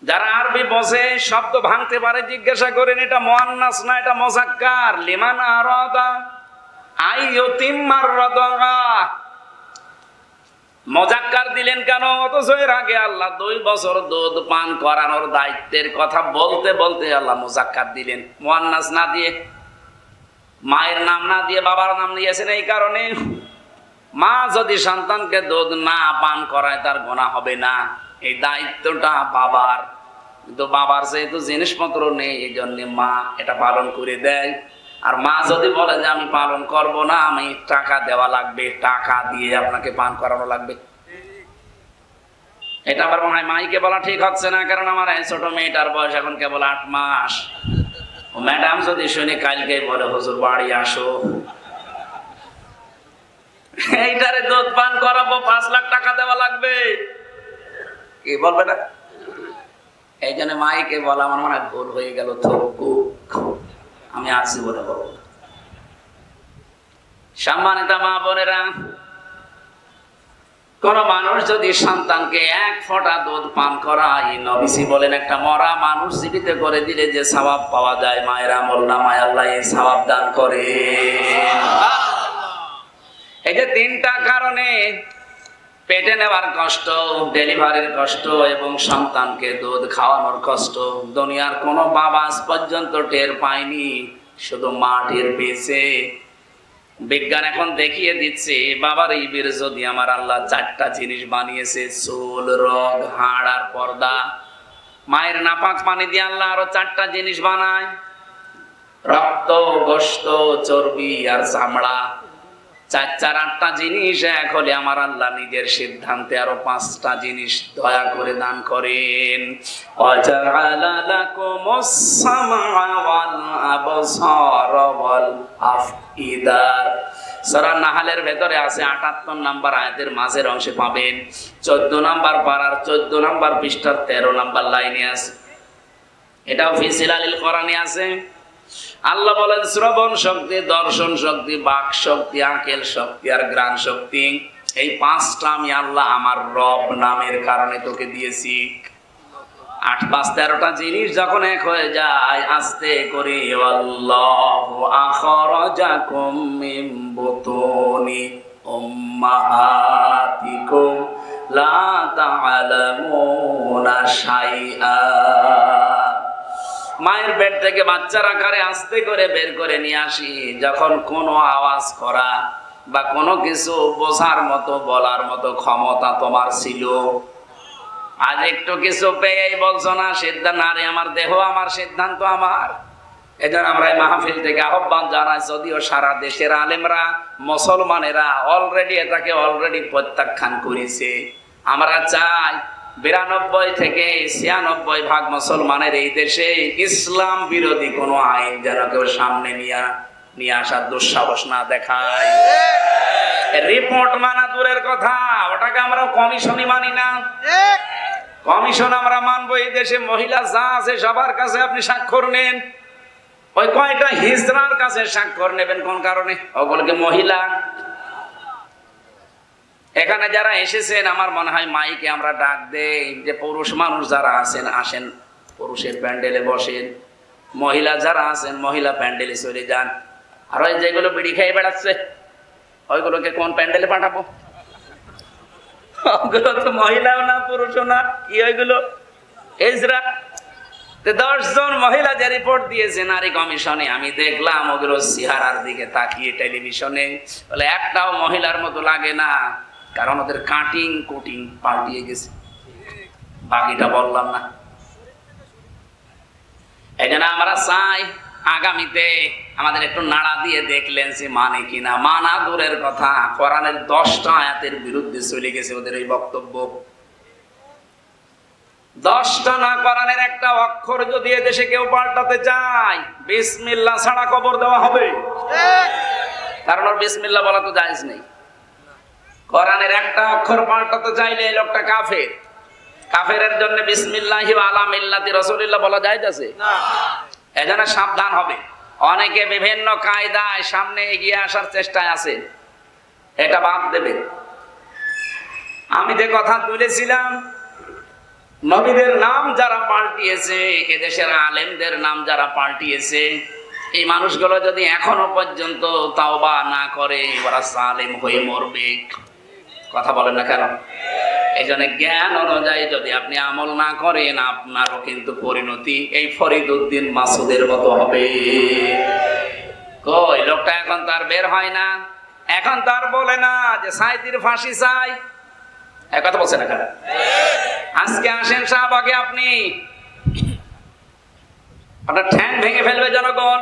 যারা আরবি বোঝে, শব্দ ভাঙতে পারে, জিজ্ঞাসা করেন এটা মুআন্নাস না এটা মুযাক্কার। লিমান আরাদা আইয়ুতিম্মার রাদা, মুযাক্কার দিলেন কেন? অথচ এর আগে আল্লাহ 2 বছর দুধ পান করানোর দায়িত্বের কথা বলতে বলতে আল্লাহ মুযাক্কার দিলেন, মুআন্নাস না দিয়ে, মায়ের নাম না দিয়ে বাবার নাম নিয়েছেন। এই কারণে মা যদি সন্তানকে দুধ না পান করায় তার গুনাহ হবে না, এই দায়িত্বটা বাবার। কিন্তু বাবার যেহেতু জিনিসপত্র নেই, এই জন্য মা এটা পালন করে দেয়। আর মা যদি বলে যে আমি পালন করব না, আমি টাকা দেওয়া লাগবে, টাকা দিয়ে আপনাকে পান করানো লাগবে, এটা আমার মনে হয় মাইকে বলা ঠিক হচ্ছে না। কারণ আমার এই ছোট মেয়েটার বয়স এখন কেবল 8 মাস। ম্যাডাম যদি শুনে কালকে বলে হুজুর বাড়ি আসো, এইটারে দুধ পান করাবো, 5 লাখ টাকা দেওয়া লাগবে, কি বলবে না? এই জন্য মাইকে বলা আমার মনে হয় ভুল হয়ে গেল। আমি আছি বলে বলবো। সম্মানিত মা বোনেরা, কোন মানুষ যদি সন্তানকে 1 ফোঁটা দুধ পান করায়, নবীজি বলেন একটা মরা মানুষ জীবিত করে দিলে যে সওয়াব পাওয়া যায়, মায়ের আমলনামায় আল্লাহ এই সওয়াব দান করে। এই যে 3টা কারণে, পেটে নেওয়ার কষ্ট, ডেলিভারির কষ্ট এবং সন্তানকে দুধ খাওয়ানোর কষ্ট, দুনিয়ার কোন বাবা আজ পর্যন্ত টের পায়নি, শুধু মা টের পেয়েছে। বিজ্ঞান এখন দেখিয়ে দিচ্ছে বাবার এই বীর যদি আমার আল্লাহ 4টা জিনিস বানিয়েছে, চুল, রগ, হাড় আর পর্দা। মায়ের নাপাক পানি দিয়ে আল্লাহ আরো 4টা জিনিস বানায়, রক্ত, গোশত, চর্বি আর চামড়া। 4 8টা জিনিস এক হলে আমার আল্লাহ নিজের সিদ্ধান্তে আরো 5টা জিনিস দয়া করে দান করেন। ওয়াজআলা লাকুমুস সামআ ওয়াল আবসারা ওয়াল আফইদা। সূরা নাহলের ভেতরে আছে 78 নম্বর আয়াতের মাঝের অংশে পাবেন। 14 নম্বর পারার 14 নম্বর পৃষ্ঠার 13 নম্বর লাইনে আছে। এটাও ফি জিলালিল কোরআনে আছে। আল্লাহ বলেন শ্রবণ শক্তি, দর্শন শক্তি, বাক শক্তি, আকেল শক্তি আর ঘ্রাণ শক্তি, এই 5টা আমি আল্লাহ আমার রব নামের কারণে তোকে দিয়েছি। 8 5 13টা জিনিস যখন এক হয়ে যায়, আস্তে করে আল্লাহু আখরাজাকুম মিন বুতুনি উম্মাহাতিকুম লা তা'লামুনা শাইআ। মায়ের পেট থেকে বাচ্চার আকারে আস্তে করে বের করে নিয়ে আসি, যখন কোনো আওয়াজ করা বা কোনো কিছু বোঝার মতো, বলার মতো ক্ষমতা তোমার ছিল, আজ একটু কিছু পেয়েই বলছো না সিদ্ধান্ত, আরে আমার দেহ আমার সিদ্ধান্ত আমার। এজন্য আমরা এই মাহফিল থেকে আহ্বান জানাই, যদিও সারা দেশের আলেমরা, মুসলমানেরা অলরেডি এটাকে প্রত্যাখ্যান করেছে। আমরা চাই 92 থেকে 96% মুসলমানের এই দেশে ইসলাম বিরোধী কোনো আইন যেন কেউ সামনে নিয়ে আসার দুঃসাহস না দেখায়। রিপোর্ট মানা দূরের কথা, ওটাকে আমরা কমিশনই মানি না। কমিশন আমরা মানবো, এই দেশে মহিলা যা আছে সবার কাছে আপনি স্বাক্ষর নেন। ওই কয়টা হিজড়ার কাছে স্বাক্ষর নেবেন কোন কারণে? ওগুলোকে মহিলা। এখানে যারা এসেছেন আমার মনে হয় মাইকে আমরা ডাক দেই যে পুরুষ মানুষ যারা আছেন আসেন, পুরুষের প্যান্ডেলে বসেন, মহিলা যারা আছেন মহিলা প্যান্ডেলে চলে যান। আর ওই যেগুলো বিড়ি খেয়ে বেড়াচ্ছে ওইগুলোকে কোন প্যান্ডেলে পাঠাবো? ওগুলো তো মহিলাও না পুরুষও না, কি ওইগুলো হিজড়া। 10 জন মহিলা যে রিপোর্ট দিয়েছে নারী কমিশনে, আমি দেখলাম ওগুলো চেহারার দিকে তাকিয়ে টেলিভিশনে, বলে একটাও মহিলার মতো লাগে না, কারণ ওদের কাটিং কুটিং পাল্টিয়ে গেছে। বাকিটা বললাম না। এই জন্য আমরা চাই আগামীতে আমাদের একটু নাড়া দিয়ে দেখলেন যে মানে কিনা। মানা দূরের কথা, কোরআনের 10টা আয়াতের বিরুদ্ধে চলে গেছে ওদের এই বক্তব্য। 10টা না, কোরআনের একটা অক্ষর যদি এদেশে কেউ পাল্টাতে চায় বিসমিল্লাহ ছাড়া কবর দেওয়া হবে। কারণ ওর বিসমিল্লাহ বলা তো জায়েজ নেই। কোরআনের একটা অক্ষর পাল্টাতে চাইলে এই লোকটা কাফের। কাফেরের জন্য বিসমিল্লাহি ওয়া আলা মিল্লাতি রাসূলিল্লাহ বলা জায়েজ আছে না। এজন্য সাবধান হবে। অনেকে বিভিন্ন কায়দায় সামনে এগিয়ে আসার চেষ্টায় আছে, এটা বাদ দেবে। আমি যে কথা তুলেছিলাম নবীদের নাম যারা পাল্টিয়েছে, এদেশের আলেমদের নাম যারা পাল্টিয়েছে, এই মানুষগুলো যদি এখনো পর্যন্ত তাওবা না করে ওরা জালেম হয়ে মরবে। কথা বলেন না কেন? এই জন্য জ্ঞান অনুযায়ী যদি আপনি আমল না করেন আপনারও কিন্তু পরিণতি এই ফরিদউদ্দিন মাসুদের মতো হবে। কই লোকটা এখন তার বের হয় না, এখন তার বলে না যে সাইদির ফাঁসি চাই। এক কথা বলছে না কেন? আজকে আসেন শাহবাগে, আপনি আপনার ঠ্যাং ভেঙে ফেলবে জনগণ।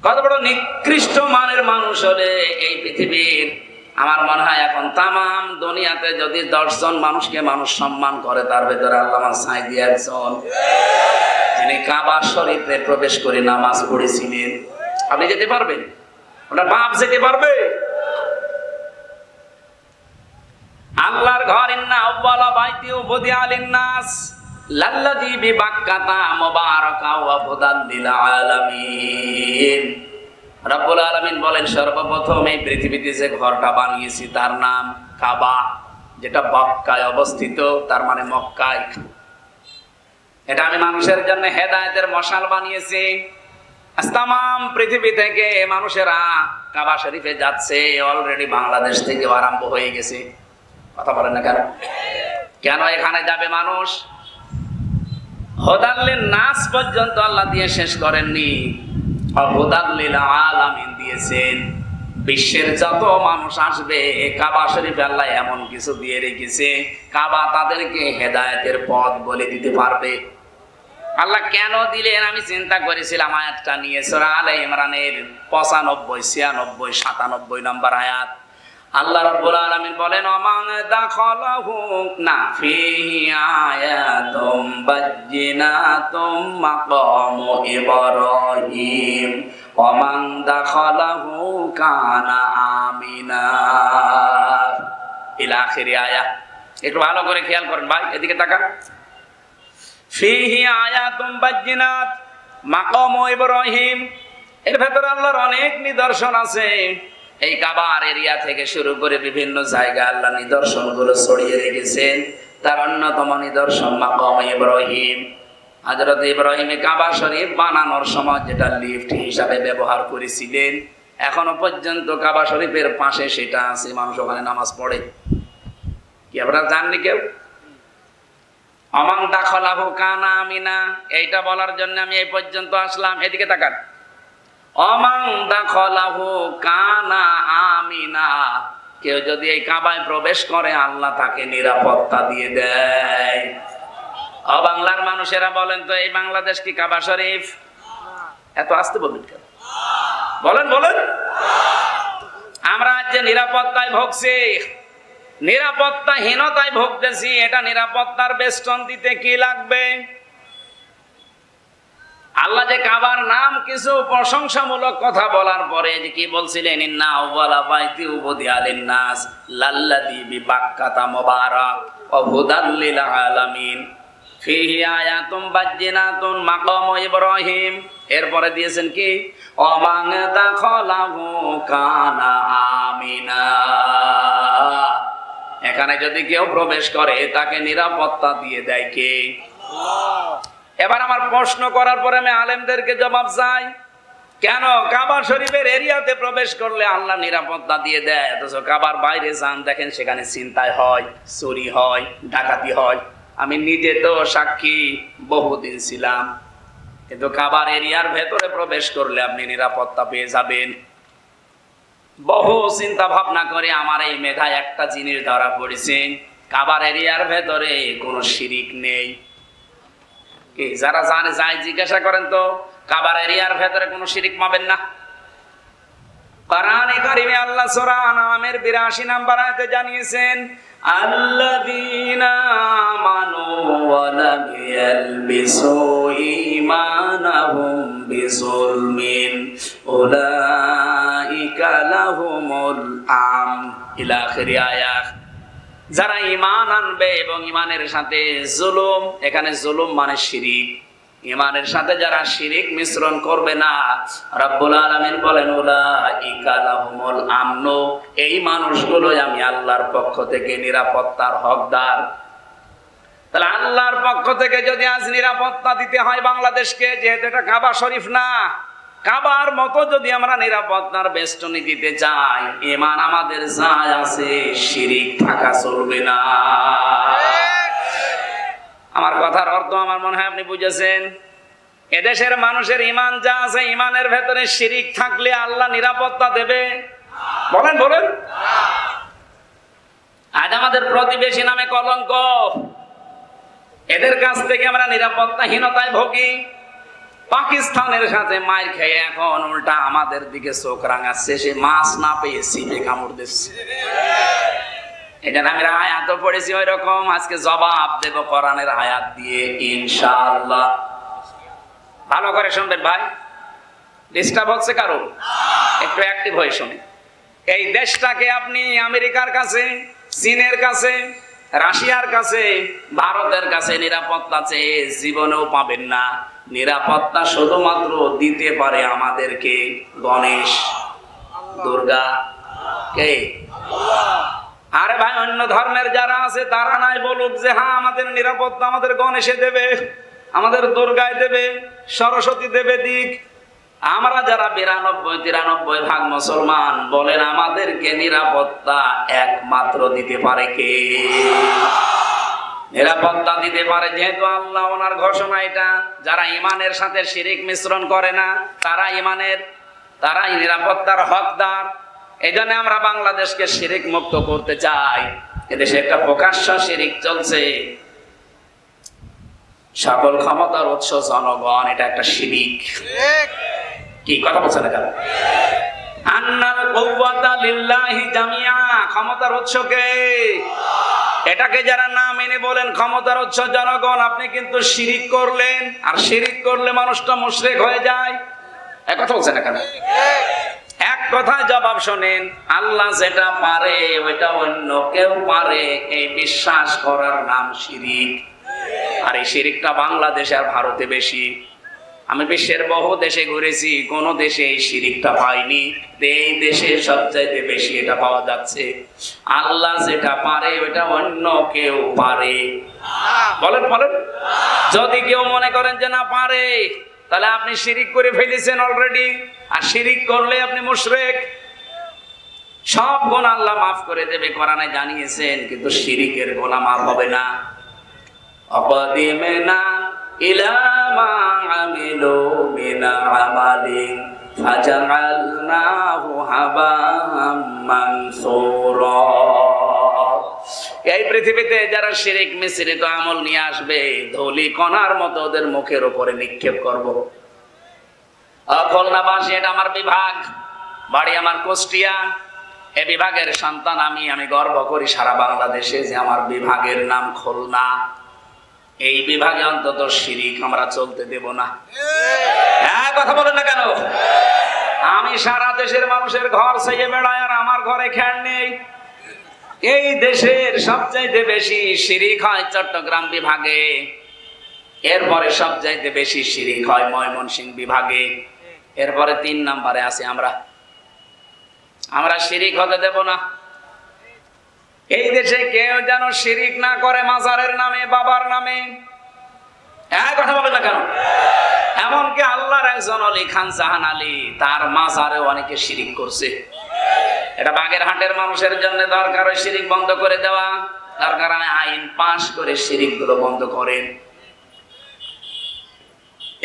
কত বড় নিকৃষ্ট মানের মানুষ হলে এই পৃথিবীর, আমার মনে হয় এখন তামাম দুনিয়াতে যদি 10 জন মানুষকে মানুষ সম্মান করে তার ভেতরে আল্লামা সাঈদী একজন, যিনি কাবা শরীফে প্রবেশ করে নামাজ পড়েছিলেন। আপনি যেতে পারবেন? ওনার বাপ যেতে পারবে? আল্লাহর ঘর ইন্না আউওয়ালা বাইতি উবদিয়া লিন-নাস লাল্লাযী বিবাক্কাতা মুবারাকা ওয়া হুদাল লিল আলামিন। রব্বুল আলামিন বলেন সর্বপ্রথম এই পৃথিবীতে যে ঘরটা বানিয়েছি তার নাম কাবা, যেটা মক্কায় অবস্থিত, তার মানে মক্কায়। এটা আমি মানুষের জন্য হেদায়েতের মশাল বানিয়েছি। আজ তামাম পৃথিবী থেকে মানুষেরা কাবা শরীফে যাচ্ছে, অলরেডি বাংলাদেশ থেকে আরম্ভ হয়ে গেছে। কথা বলেন না কেন? কেন এখানে যাবে মানুষ? হুদাল লিন-নাস পর্যন্ত আল্লাহ দিয়ে শেষ করেননি, হুদাল লিল আলামিন দিয়েছেন। বিশ্বের যত মানুষ আসবে কাবা শরীফে আল্লাহ এমন কিছু দিয়ে রেখেছে, কাবা তাদেরকে হেদায়েতের পথ বলে দিতে পারবে। আল্লাহ কেন দিলেন আমি চিন্তা করেছিলাম আয়াতটা নিয়ে, সূরা আলে ইমরানের 95, 96, 97 নম্বর আয়াত। আল্লাহ রাব্বুল আলামিন বলেন ওমান দাখালাহু না ফিহি আয়াতুম বাজ্জিনাতুম মাকামু ইব্রাহিম ওমান দাখালাহু কানা আমিনা ইলা আখিরি আয়াত। একটু ভালো করে খেয়াল করেন ভাই, এদিকে তাকান। ফিহি আয়াতুম বাজ্জিনাত মাকামু ইব্রাহিম, এর ভেতরে আল্লাহর অনেক নিদর্শন আছে। এই কাবার এরিয়া থেকে শুরু করে বিভিন্ন জায়গায় আল্লাহ নিদর্শনগুলো ছড়িয়ে রেখেছেন। তার অন্যতম নিদর্শন মাকাম ইব্রাহিম। হযরত ইব্রাহিম কাবা শরীফ বানানোর সময় যেটা লিফট হিসাবে ব্যবহার করেছিলেন, এখনো পর্যন্ত কাবা শরীফের পাশে সেটা আছে, মানুষ ওখানে নামাজ পড়ে। কি আপনারা জাননি কেউ? ওমান দাখালাহু কানা আমিনা, এইটা বলার জন্য আমি এই পর্যন্ত আসলাম। এদিকে তাকান। ওমান দাখালাহু কানা আমিনা, কেউ যদি এই কাবায় প্রবেশ করে আল্লাহ তাকে নিরাপত্তা দিয়ে দেয়। বাংলার মানুষেরা বলেন তো এই বাংলাদেশ কি কাবা শরীফ? এত আস্তে বলবেন কেন? বলেন বলেন। আমরা আজ যে নিরাপত্তায় ভুগছি, নিরাপত্তাহীনতায় ভুগতেছি, এটা নিরাপত্তার বেষ্টন দিতে কি লাগবে? আল্লাহ যে কাবার নাম কিছু প্রশংসামূলক কথা বলার পরে যে কি বলছিলেন, ইন্না আউওয়ালা বাইতি উবদিয়া লিন-নাস লাল্লাযী বিবাক্কাতা মুবারাক ওয়া হুদাল লিল আলামিন ফিহি আয়াতুম বাজ্জিনাতুন মাকাম ইব্রাহিম। এরপরে দিয়েছেন কি, ওমান দাখালাহু কানা আমিনা। এখানে যদি কেউ প্রবেশ করে তাকে নিরাপত্তা দিয়ে দেয় কে? আল্লাহ। এবার আমার প্রশ্ন করার পরে আমি আলেমদেরকে জবাব চাই, কেন কাবা শরীফের এরিয়াতে প্রবেশ করলে আল্লাহ নিরাপত্তা দিয়ে দেয়, অথচ কাবার বাইরে যান দেখেন সেখানে ছিনতাই হয়, চুরি হয়, ডাকাতি হয়। আমি নিজে তো সাক্ষী, বহুদিন ছিলাম। কিন্তু কাবার এরিয়ার ভেতরে প্রবেশ করলে আপনি নিরাপত্তা পেয়ে যাবেন। বহু চিন্তা ভাবনা করে আমার এই মেধায় একটা জিনিস ধরা পড়েছে, কাবার এরিয়ার ভেতরে কোনো শিরিক নেই। কি যারা জানে যায় জিজ্ঞাসা করেন তো, কাবার এরিয়ার ভেতরে কোনো শিরিক পাবেন না? কোরআনে কারিমে আল্লাহ সূরা আনআমের ৮২ নম্বর আয়াতে জানিয়েছেন, আল্লাযীনা আমানু ওয়া লাম ইয়ালবিসু ঈমানাহুম বিযুলমিন উলাইকা লাহুমুল আমন ইলা আখিরি আয়াত। যারা ঈমান আনবে এবং ঈমানের সাথে জুলুম, এখানে জুলুম মানে শিরিক, ঈমানের সাথে যারা শিরিক মিশ্রণ করবে না, রব্বুল আলামিন বলেন উলাইকা লাহুমুল আমন, এই মানুষগুলোই আমি আল্লাহর পক্ষ থেকে নিরাপত্তার হকদার। তাহলে আল্লাহর পক্ষ থেকে যদি আজ নিরাপত্তা দিতে হয় বাংলাদেশকে, যেহেতু এটা কাবা শরীফ না, কাবার মতো যদি আমরা নিরাপত্তার বেষ্টনী দিতে চাই, ঈমান আমাদের যায় আছে, শিরিক থাকা চলবে না। আমার কথার অর্থ আমার মনে হয় আপনি বুঝেছেন। এদেশের মানুষের ঈমান যা আছে, ঈমানের ভেতরে শিরিক থাকলে আল্লাহ নিরাপত্তা দেবে? বলেন বলেন। আজ আমাদের প্রতিবেশী নামে কলঙ্ক, এদের কাছ থেকে আমরা নিরাপত্তাহীনতায় ভোগী। পাকিস্তানের সাথে মার খেয়ে এখন উল্টা আমাদের দিকে চোখ রাঙাচ্ছে, সে মাছ না পেয়ে সিপে কামড় দিচ্ছে। এটা আমি আয়াত পড়েছি ওই রকম, আজকে জবাব দেব কোরআনের আয়াত দিয়ে ইনশাআল্লাহ। ভালো করে শুনবেন ভাই, ডিস্টার্ব হচ্ছে কারো? একটু অ্যাক্টিভ হয়ে শুনে। এই দেশটাকে আপনি আমেরিকার কাছে, চীনের কাছে, রাশিয়ার কাছে, ভারতের কাছে নিরাপত্তা চেয়ে জীবনেও পাবেন না। নিরাপত্তা শুধুমাত্র দিতে পারে আমাদেরকে গণেশ, দুর্গা, কে? আরে ভাই, অন্য ধর্মের যারা আছে তারা নাই বলুক যে হ্যাঁ আমাদের নিরাপত্তা আমাদের গণেশে দেবে, আমাদের দুর্গায় দেবে, সরস্বতী দেবে দিক। আমরা যারা ৯২-৯৩ ভাগ মুসলমান, বলেন আমাদেরকে নিরাপত্তা একমাত্র দিতে পারে কে? নিরাপত্তা দিতে পারে যেহেতু আল্লাহ, ওনার ঘোষণা এটা, যারা ঈমানের সাথে শিরিক মিশ্রণ করে না তারাই নিরাপত্তার হকদার। এই জন্য আমরা বাংলাদেশকে শিরিক মুক্ত করতে চাই। এদেশে একটা প্রকাশ্য শিরিক চলছে, সকল ক্ষমতার উৎস জনগণ, এটা একটা শিরিক। কি কথা বলছে না কেন? আন্নাল কুওয়াতা লিল্লাহি জামিআ, ক্ষমতার উৎস কে? এটাকে যারা না মেনে বলেন ক্ষমতার উৎস জনগণ, আপনি কিন্তু শিরিক করলেন। আর শিরিক করলে মানুষটা মুশরিক হয়ে যায়। এক কথা বলছে না কেন? এক কথায় জবাব শোনেন, আল্লাহ যেটা পারে ওইটা অন্য কেউ পারে, এই বিশ্বাস করার নাম শিরিক। আর এই শিরিকটা বাংলাদেশে আর ভারতে বেশি। আমি বিশ্বের বহু দেশে ঘুরেছি, কোন দেশে এই শিরিকটা পাইনি, এই দেশে সবচাইতে বেশি এটা পাওয়া যাচ্ছে। আল্লাহ যেটা পারে ওইটা অন্য কেউ পারে। বলেন বলেন। যদি কেউ মনে করেন যে না পারে, তাহলে আপনি শিরিক করে ফেলেছেন অলরেডি। আর শিরিক করলে আপনি মুশরিক। সব গুনাহ আল্লাহ মাফ করে দেবে, কোরআনে জানিয়েছেন, কিন্তু শিরিকের গুনাহ মাফ হবে না। অকদিমনা ইলা মা আমিলু মিন আমালিন ফাজআলনাহু হাবাম মানসুরা। এই পৃথিবীতে যারা শিরিক মিশ্রিত আমল নিয়ে আসবে, ধুলি কণার মতো ওদের মুখের উপরে নিক্ষেপ করব। খুলনাবাসী, এটা আমার বিভাগ, বাড়ি আমার কুষ্টিয়া। এ বিভাগের সন্তান আমি গর্ব করি সারা বাংলাদেশে যে আমার বিভাগের নাম খুলনা। এই বিভাগে অন্তত শিরিক আমরা চলতে দেব না। হ্যাঁ, কথা বলেন না কেন? আমি সারা দেশের মানুষের ঘর ছেয়ে বেড়াই আর আমার ঘরে খেয়াল নেই। এই দেশের সবচাইতে বেশি শিরিক হয় চট্টগ্রাম বিভাগে, এরপরে সবচাইতে বেশি শিরিক হয় ময়মনসিংহ বিভাগে, এরপরে 3 নম্বরে আছে আমরা শিরিক হতে দেব না। এই দেশে কেউ যেন শিরিক না করে মাজারের নামে, বাবার নামে। কথা বলে না কেন? এমনকি আল্লাহর একজন অলি খান জাহান আলী, তার মাজারে অনেকে শিরিক করছে। এটা বাগেরহাটের মানুষের জন্য দরকার ওই শিরিক বন্ধ করে দেওয়া, দরকার আইন পাশ করে শিরিক গুলো বন্ধ করেন।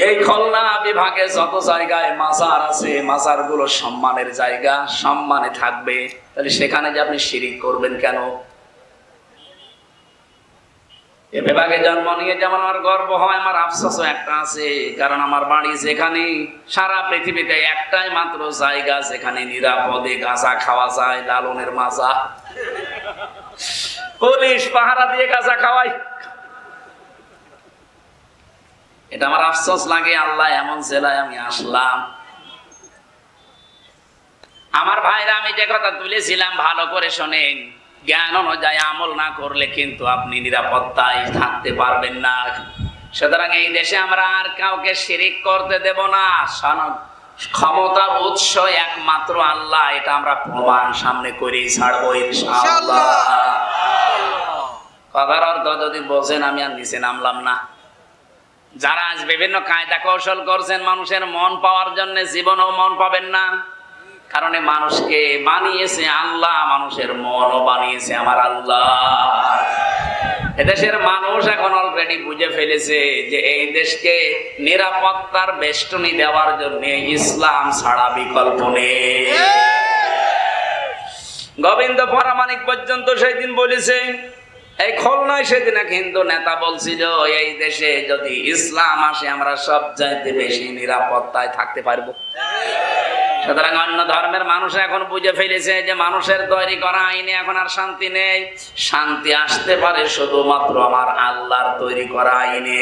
এই খুলনা বিভাগে যত জায়গায় মাজার আছে, মাজার গুলো সম্মানের জায়গা, সম্মানে থাকবে। তাহলে সেখানে যে আপনি শিরিক করবেন কেন? এ বিভাগে জন্ম নিয়ে যেমন আমার গর্ব হয়, আমার আফসোসও একটা আছে। কারণ আমার বাড়ি যেখানে, সারা পৃথিবীতে একটাই মাত্র জায়গা যেখানে নিরাপদে গাঁজা খাওয়া যায়, লালনের মাজা। পুলিশ পাহারা দিয়ে গাঁজা খাওয়াই। এটা আমার আফসোস লাগে, আল্লাহ এমন জেলায় আমি আসলাম। আমার ভাইরা, আমি যে কথা তুলেছিলাম ভালো করে শোনেন। জ্ঞান অনুযায়ী আমল না করলে কিন্তু আপনি নিরাপত্তায় থাকতে পারবেন না। সুতরাং এই দেশে আমরা আর কাউকে শিরিক করতে দেব না। ক্ষমতার উৎস একমাত্র আল্লাহ, এটা আমরা প্রমাণ সামনে করেই ছাড়বো ইনশাআল্লাহ। কথার অর্থ যদি বোঝেন, আমি আর নিচে নামলাম না। যারা আজ বিভিন্ন কায়দা কৌশল করছেন মানুষের মন পাওয়ার জন্য, জীবনেও মন পাবেন না। কারণ মানুষকে বানিয়েছে আল্লাহ, মানুষের মনও বানিয়েছে আমার আল্লাহ। এদেশের মানুষ এখন অলরেডি বুঝে ফেলেছে যে এই দেশকে নিরাপত্তার বেষ্টনী দেওয়ার জন্য ইসলাম ছাড়া বিকল্প নেই। গোবিন্দ পরামানিক পর্যন্ত সেদিন বলেছে, এই খুলনায় সেদিন এক হিন্দু নেতা বলছিল, এই দেশে যদি ইসলাম আসে আমরা সব চাইতে বেশি নিরাপত্তায় থাকতে পারবো। সুতরাং অন্য ধর্মের মানুষ এখন বুঝে ফেলেছে যে মানুষের তৈরি করা আইনে এখন আর শান্তি নেই। শান্তি আসতে পারে শুধুমাত্র আমার আল্লাহর তৈরি করা আইনে।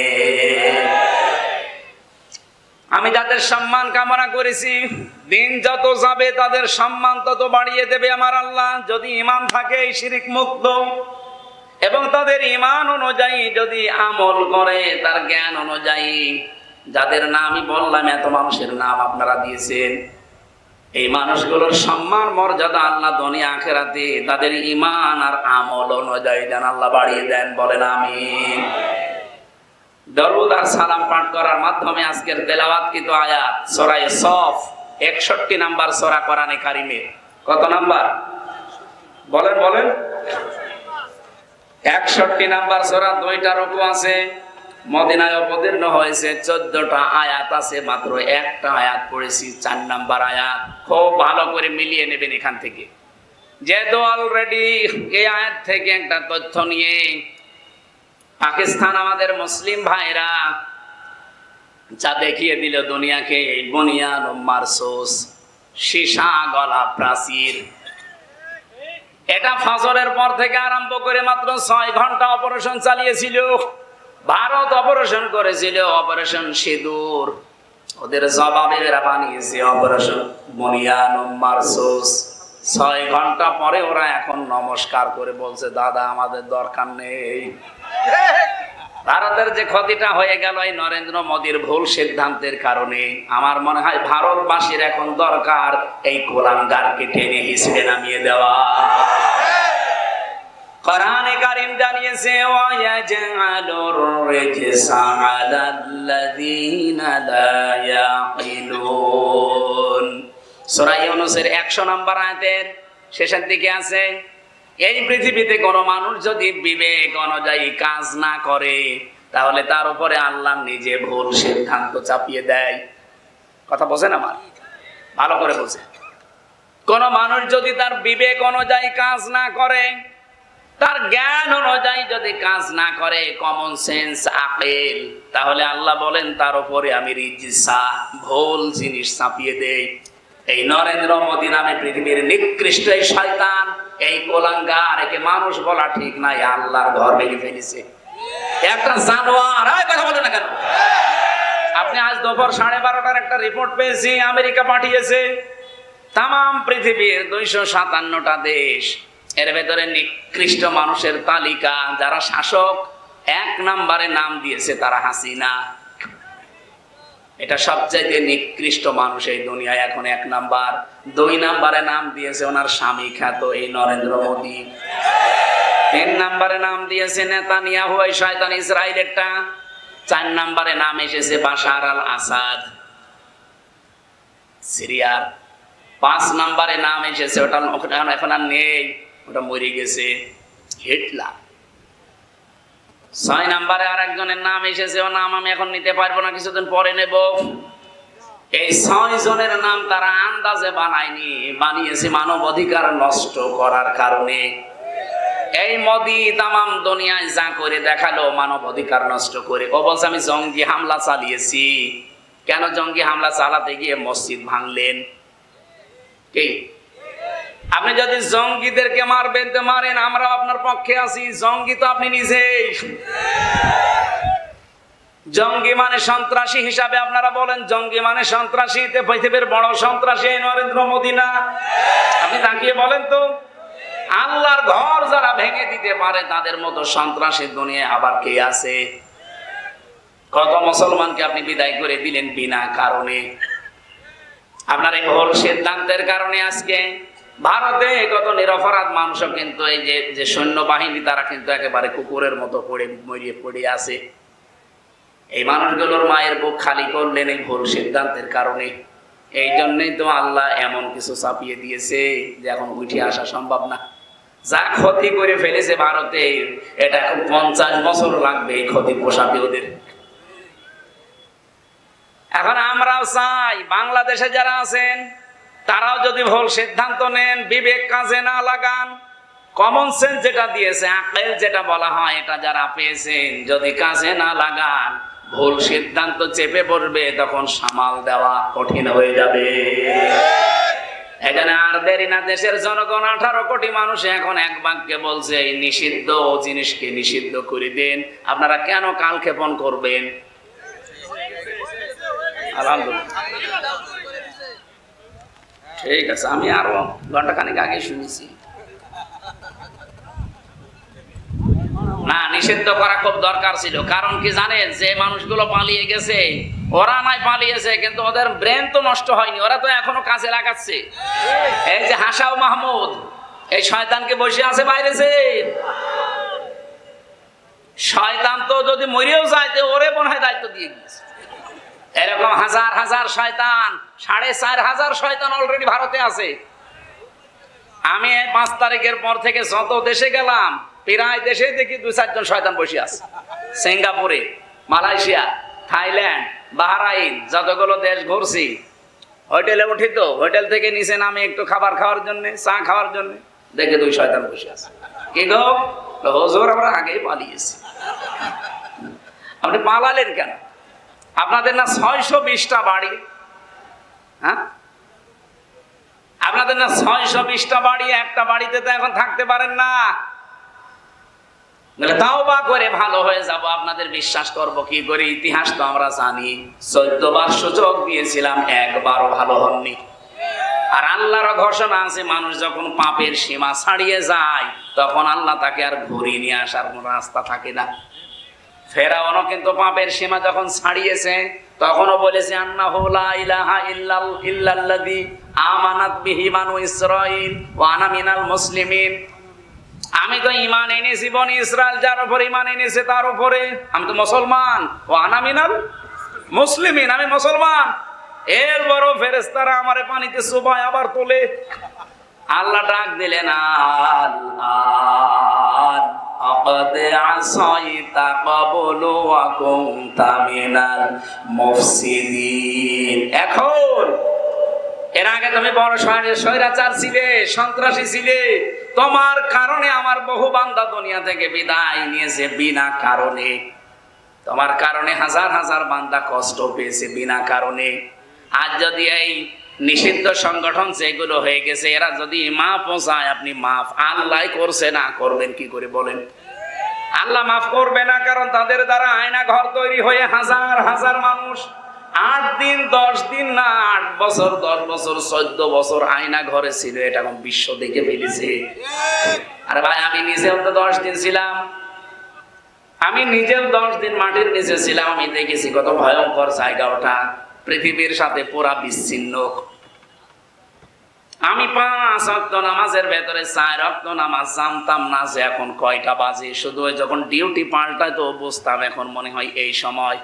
আমি যাদের সম্মান কামনা করেছি, দিন যত যাবে তাদের সম্মান তত বাড়িয়ে দেবে আমার আল্লাহ। যদি ঈমান থাকে শিরিক মুক্ত, এবং তাদের ঈমান অনুযায়ী যদি আমল করে, তার জ্ঞান অনুযায়ী, যাদের নাম আমি বললাম, এত মানুষের নাম আপনারা দিয়েছেন, এই মানুষগুলোর সম্মান মর্যাদা আল্লাহ দুনিয়া আখিরাতে তাদের ঈমান আর আমল অনুযায়ী যেন আল্লাহ বাড়িয়ে দেন। বলেন আমিন। দরুদ আর সালাম পাঠ করার মাধ্যমে আজকের তেলাওয়াতকৃত আয়াত সূরা সফ 61 নাম্বার সূরা কোরআনে কারিমে। কত নাম্বার বলেন? 61 নাম্বার সূরা, 2টা রুকু আছে। মদিনায় অবতীর্ণ হয়েছে, 14টা আয়াত আছে, মাত্র একটা আয়াত পড়েছি, 4 নাম্বার আয়াত। খুব ভালো করে মিলিয়ে নেবেন এখান থেকে। যেহেতু অলরেডি এই আয়াত থেকে একটা তথ্য নিয়ে পাকিস্তান আমাদের মুসলিম ভাইরা যা দেখিয়ে দিল দুনিয়াকে, এই বুনিয়ান মারসুস, সীসা গলা প্রাচীর, এটা ফজরের পর থেকে আরম্ভ করে মাত্র 6 ঘন্টা অপারেশন চালিয়েছিল। ভারত অপারেশন করেছিল, অপারেশন সিঁদুর। ওদের জবাবে এরা বানিয়েছে অপারেশন বুনিয়ান মারসুস। 6 ঘন্টা পরে ওরা এখন নমস্কার করে বলছে, দাদা আমাদের দরকার নেই। ভারতের যে ক্ষতিটা হয়ে গেল এই নরেন্দ্র মোদীর ভুল সিদ্ধান্তের কারণে, আমার মনে হয় ভারতবাসীর এখন দরকার এই কোরআনগারকে টেনে হিসেবে নামিয়ে দেওয়া। কোরআনে কারীম জানিয়েছে, ওয়ায়াজআলুর রিজসা আলাল্লাযীনা লা ইয়াকিলুন। সূরা ইউনূসের 100 নম্বর আয়াতের শেষের দিকে আছে, এই পৃথিবীতে কোনো মানুষ যদি বিবেক অনুযায়ী কাজ না করে, তাহলে তার উপরে আল্লাহ নিজে ভুল সিদ্ধান্ত চাপিয়ে দেয়। কথা বোঝেন আমার? ভালো করে বোঝে। কোন মানুষ যদি তার বিবেক অনুযায়ী কাজ না করে, তার জ্ঞান অনুযায়ী যদি কাজ না করে, কমন সেন্স আকল, তাহলে আল্লাহ বলেন তার উপরে আমি রিজসা, ভুল জিনিস চাপিয়ে দেই। এই নরেন্দ্র মোদী নামে পৃথিবীর নিকৃষ্ট এই শয়তান, এই কোলাঙ্গার, একে মানুষ বলা ঠিক নাই, আল্লাহর ঘর ভেঙে ফেলেছে। একটা জানোয়ার। কথা বলে না কেন? আপনি আজ দুপুর 12:30টার একটা রিপোর্ট পেয়েছি, আমেরিকা পাঠিয়েছে তাম পৃথিবীর 257টা দেশ, এর ভেতরে নিকৃষ্ট মানুষের তালিকা যারা শাসক 1 নম্বরে নাম দিয়েছে তারা হাসিনা। এটা সবচাইতে নিকৃষ্ট মানুষ এই দুনিয়ায় এখন 1 নাম্বার। 2 নম্বরে নাম দিয়েছে ওনার স্বামী খ্যাত এই নরেন্দ্র মোদী। 3 নম্বরে নাম দিয়েছে নেতানিয়াহু, এই শয়তান ইসরায়েলেরটা। 4 নম্বরে নাম এসেছে বাশার আল আসাদ সিরিয়ার। 5 নম্বরে নাম এসেছে, ওটা এখন আর নেই, ওটা মরে গেছে, হিটলার। 6 নম্বরে আর একজনের নাম এসেছে, ও নাম আমি এখন নিতে পারবো না, কিছুদিন পরে নেব। এই 6 জনের নাম তারা আন্দাজে বানায়নি, বানিয়েছে মানব অধিকার নষ্ট করার কারণে। এই মোদি তামাম দুনিয়ায় যা করে দেখালো মানব অধিকার নষ্ট করে। ও বলছে আমি জঙ্গি হামলা চালিয়েছি। কেন জঙ্গি হামলা চালাতে গিয়ে মসজিদ ভাঙলেন? কি আপনি যদি জঙ্গিদেরকে মারবেন তো মারেন, আমরা আপনার পক্ষে আছি। জঙ্গি তো আপনি নিজেই। জঙ্গি মানে সন্ত্রাসী হিসাবে আপনারা বলেন, জঙ্গি মানে সন্ত্রাসী। পৃথিবীর বড় সন্ত্রাসী নরেন্দ্র মোদী না? আপনি তাকিয়ে বলেন তো, আল্লাহর ঘর যারা ভেঙে দিতে পারে তাদের মতো সন্ত্রাসী দুনিয়ায় আবার কে আছে? কত মুসলমানকে আপনি বিদায় করে দিলেন বিনা কারণে। আপনার এই ভুল সিদ্ধান্তের কারণে আজকে ভারতে কত নিরপরাধ মানুষও কিন্তু এই যে সৈন্যবাহিনী তারা কিন্তু একেবারে কুকুরের মতো মরিয়ে পড়ে আছে। এই মানুষগুলোর মায়ের বুক খালি করলেন এই ভুল সিদ্ধান্তের কারণে। এই জন্যই তো আল্লাহ এমন কিছু চাপিয়ে দিয়েছে যে এখন উঠে আসা সম্ভব না। যা ক্ষতি করে ফেলেছে ভারতে, এটা এখন 50 বছর লাগবে এই ক্ষতি পোষাতে ওদের। এখন আমরাও চাই বাংলাদেশে যারা আছেন তারাও যদি ভুল সিদ্ধান্ত নেন, বিবেক কাজে না লাগান, কমন সেন্স যেটা দিয়েছে, আকল যেটা বলা হয়, এটা যারা পেয়েছেন যদি কাজে না লাগান, ভুল সিদ্ধান্ত চেপে পড়বে, তখন সামাল দেওয়া কঠিন হয়ে যাবে। এখানে আর দেরি না। দেশের জনগণ 18 কোটি মানুষ এখন এক বাক্যে বলছে এই নিষিদ্ধ জিনিসকে নিষিদ্ধ করে দেন। আপনারা কেন কালক্ষেপণ করবেন? আলহামদুলিল্লাহ, ঠিক আছে, আমি আরো ঘন্টাখানেক আগে শুনেছি। না, নিষিদ্ধ করা খুব দরকার ছিল। কারণ কি জানেন, যে মানুষগুলো পালিয়ে গেছে ওরা নাই পালিয়েছে, কিন্তু ওদের ব্রেন তো নষ্ট হয়নি, ওরা তো এখনো কাজে লাগাচ্ছে। এই যে হাসাও মাহমুদ, এই শয়তানকে বসে আছে বাইরে, যে শয়তান তো যদি মরেও যায় তো ওরে মনে হয় দায়িত্ব দিয়ে গিয়েছে। এরকম হাজার হাজার শয়তান, 4500 শয়তান অলরেডি ভারতে আছে। আমি 5 তারিখের পর থেকে যত দেশে গেলাম, প্রায় দেশে দেখি 2-4 জন শয়তান বসে আছে। সিঙ্গাপুরে, মালয়েশিয়া, থাইল্যান্ড, বাহরাইন, যতগুলো দেশ ঘুরছি, হোটেলে উঠি তো হোটেল থেকে নিচে নামে একটু খাবার খাওয়ার জন্য, চা খাওয়ার জন্য, দেখে 2 শয়তান বসে আছে। কি গো হুজুর, আমরা আগেই পালিয়েছি। আপনি পালালেন কেন? আপনাদের না 620টা বাড়ি? হ্যাঁ, আপনাদের না 620টা বাড়ি? একটা বাড়িতে তো এখন থাকতে পারেন না। তাওবা করে ভালো হয়ে যাব, আপনাদের বিশ্বাস করব কি করে? ইতিহাস তো আমরা জানি, 14 বার সুযোগ দিয়েছিলাম, একবারও ভালো হননি। আর আল্লাহর ঘোষণা আছে, মানুষ যখন পাপের সীমা ছাড়িয়ে যায় তখন আল্লাহ তাকে আর ঘুরিয়ে নিয়ে আসার কোনো রাস্তা থাকে না। ফেরাউনও কিন্তু পাপের সীমা যখন ছাড়িয়েছে তখনও বলেছে আন্নাহু লা ইলাহা ইল্লাল্লাযী আমানাত বিহি বানু ইসরাঈল ওয়া আনা মিনাল মুসলিমিন। আমি তো ঈমান এনেছি বনি ইসরাইল, যার উপর ঈমান এনেছে তার উপরে, আমি তো মুসলমান। ওয়া আনা মিনাল মুসলিমিন, আমি মুসলমান। এর বড় ফেরেশতারা আমারে পানিতে চুবায় আবার তোলে। আল্লাহ ডাক দিলেন, এখন এর আগে তুমি বড় স্বৈরাচার ছিলে, সন্ত্রাসী ছিলে, তোমার কারণে আমার বহু বান্দা দুনিয়া থেকে বিদায় নিয়েছে বিনা কারণে। তোমার কারণে হাজার হাজার বান্দা কষ্ট পেয়েছে বিনা কারণে। আজ যদি এই নিষিদ্ধ সংগঠন যেগুলো হয়ে গেছে এরা যদি মাফ চায়, আপনি মাফ আল্লাহ করছে না, করবেন কি করে বলেন? আল্লাহ মাফ করবে না, কারণ তাদের দ্বারা আয়না ঘর তৈরি হয়ে হাজার হাজার মানুষ 8 দিন 10 দিন না 8 বছর 10 বছর 14 বছর আয়না ঘরে ছিল। এটা এখন বিশ্ব দেখে ফেলেছে। আরে ভাই, আমি নিজেও তো 10 দিন ছিলাম, আমি নিজেও 10 দিন মাটির নিচে ছিলাম। আমি দেখেছি কত ভয়ঙ্কর জায়গা ওটা, পৃথিবীর সাথে পুরা বিচ্ছিন্ন। আমি 5 ওয়াক্ত নামাজের ভেতরে 4 ওয়াক্ত নামাজ জানতাম না যে এখন কয়টা বাজে। শুধু যখন ডিউটি পাল্টায় তো বুঝতাম এখন মনে হয় এই সময়।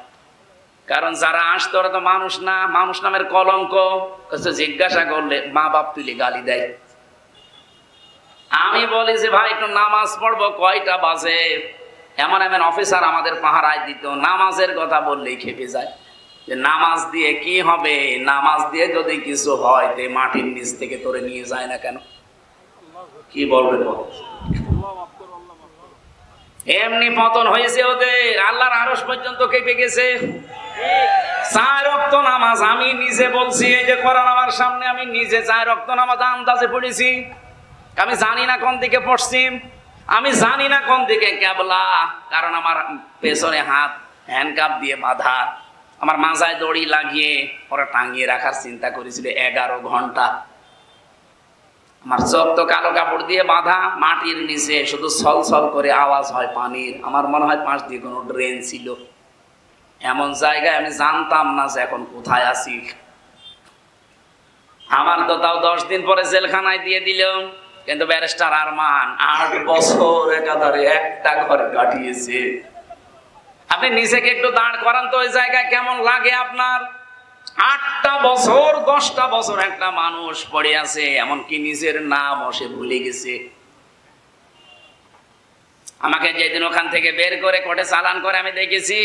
কারণ যারা আসতো ওরা তো মানুষ না, মানুষ নামের কলঙ্ক। জিজ্ঞাসা করলে মা বাপ তুলে গালি দেয়। আমি বলি যে ভাই একটু নামাজ পড়বো, কয়টা বাজে? এমন এমন অফিসার আমাদের পাহারায় দিত, নামাজের কথা বললেই খেপে যায় যে নামাজ দিয়ে কি হবে, নামাজ দিয়ে যদি কিছু হয় তে মাটির নিচ থেকে তোরে নিয়ে যায় না কেন? কি বলবে? এমনি পতন হয়েছে ওদের, আল্লাহর আরশ পর্যন্ত কেঁপে গেছে। 4 ওয়াক্ত নামাজ আমি নিজে বলছি, এই যে কোরআন আমার সামনে, আমি নিজে 4 ওয়াক্ত নামাজ আন্দাজে পড়েছি। আমি জানি না কোন দিকে পশ্চিম, আমি জানি না কোন দিকে কেবলা, কারণ আমার পেছনে হাত হ্যান্ডকাপ দিয়ে বাঁধা, আমার মাজায় দড়ি লাগিয়ে ওরা টাঙিয়ে রাখার চিন্তা করেছিল 11 ঘন্টা। আমার চোখ তো কালো কাপড় দিয়ে বাঁধা, মাটির নিচে শুধু ছলছল করে আওয়াজ হয় পানির। আমার মনে হয় পাশ দিয়ে কোনো ড্রেন ছিল। এমন জায়গায় আমি জানতাম না যে এখন কোথায় আছি। আমার তো তাও 10 দিন পরে জেলখানায় দিয়ে দিল। কিন্তু ব্যারিস্টার আরমান 8 বছর একাধারে একটা ঘরে কাটিয়েছে। আপনি নিজেকে একটু দাঁড় করান তো, ওই জায়গায় কেমন লাগে আপনার? 8টা বছর 10টা বছর একটা মানুষ পড়ে আছে, এমনকি নিজের নাম সে ভুলে গেছে। আমাকে যেদিন ওখান থেকে বের করে কোর্টে চালান করে আমি দেখেছি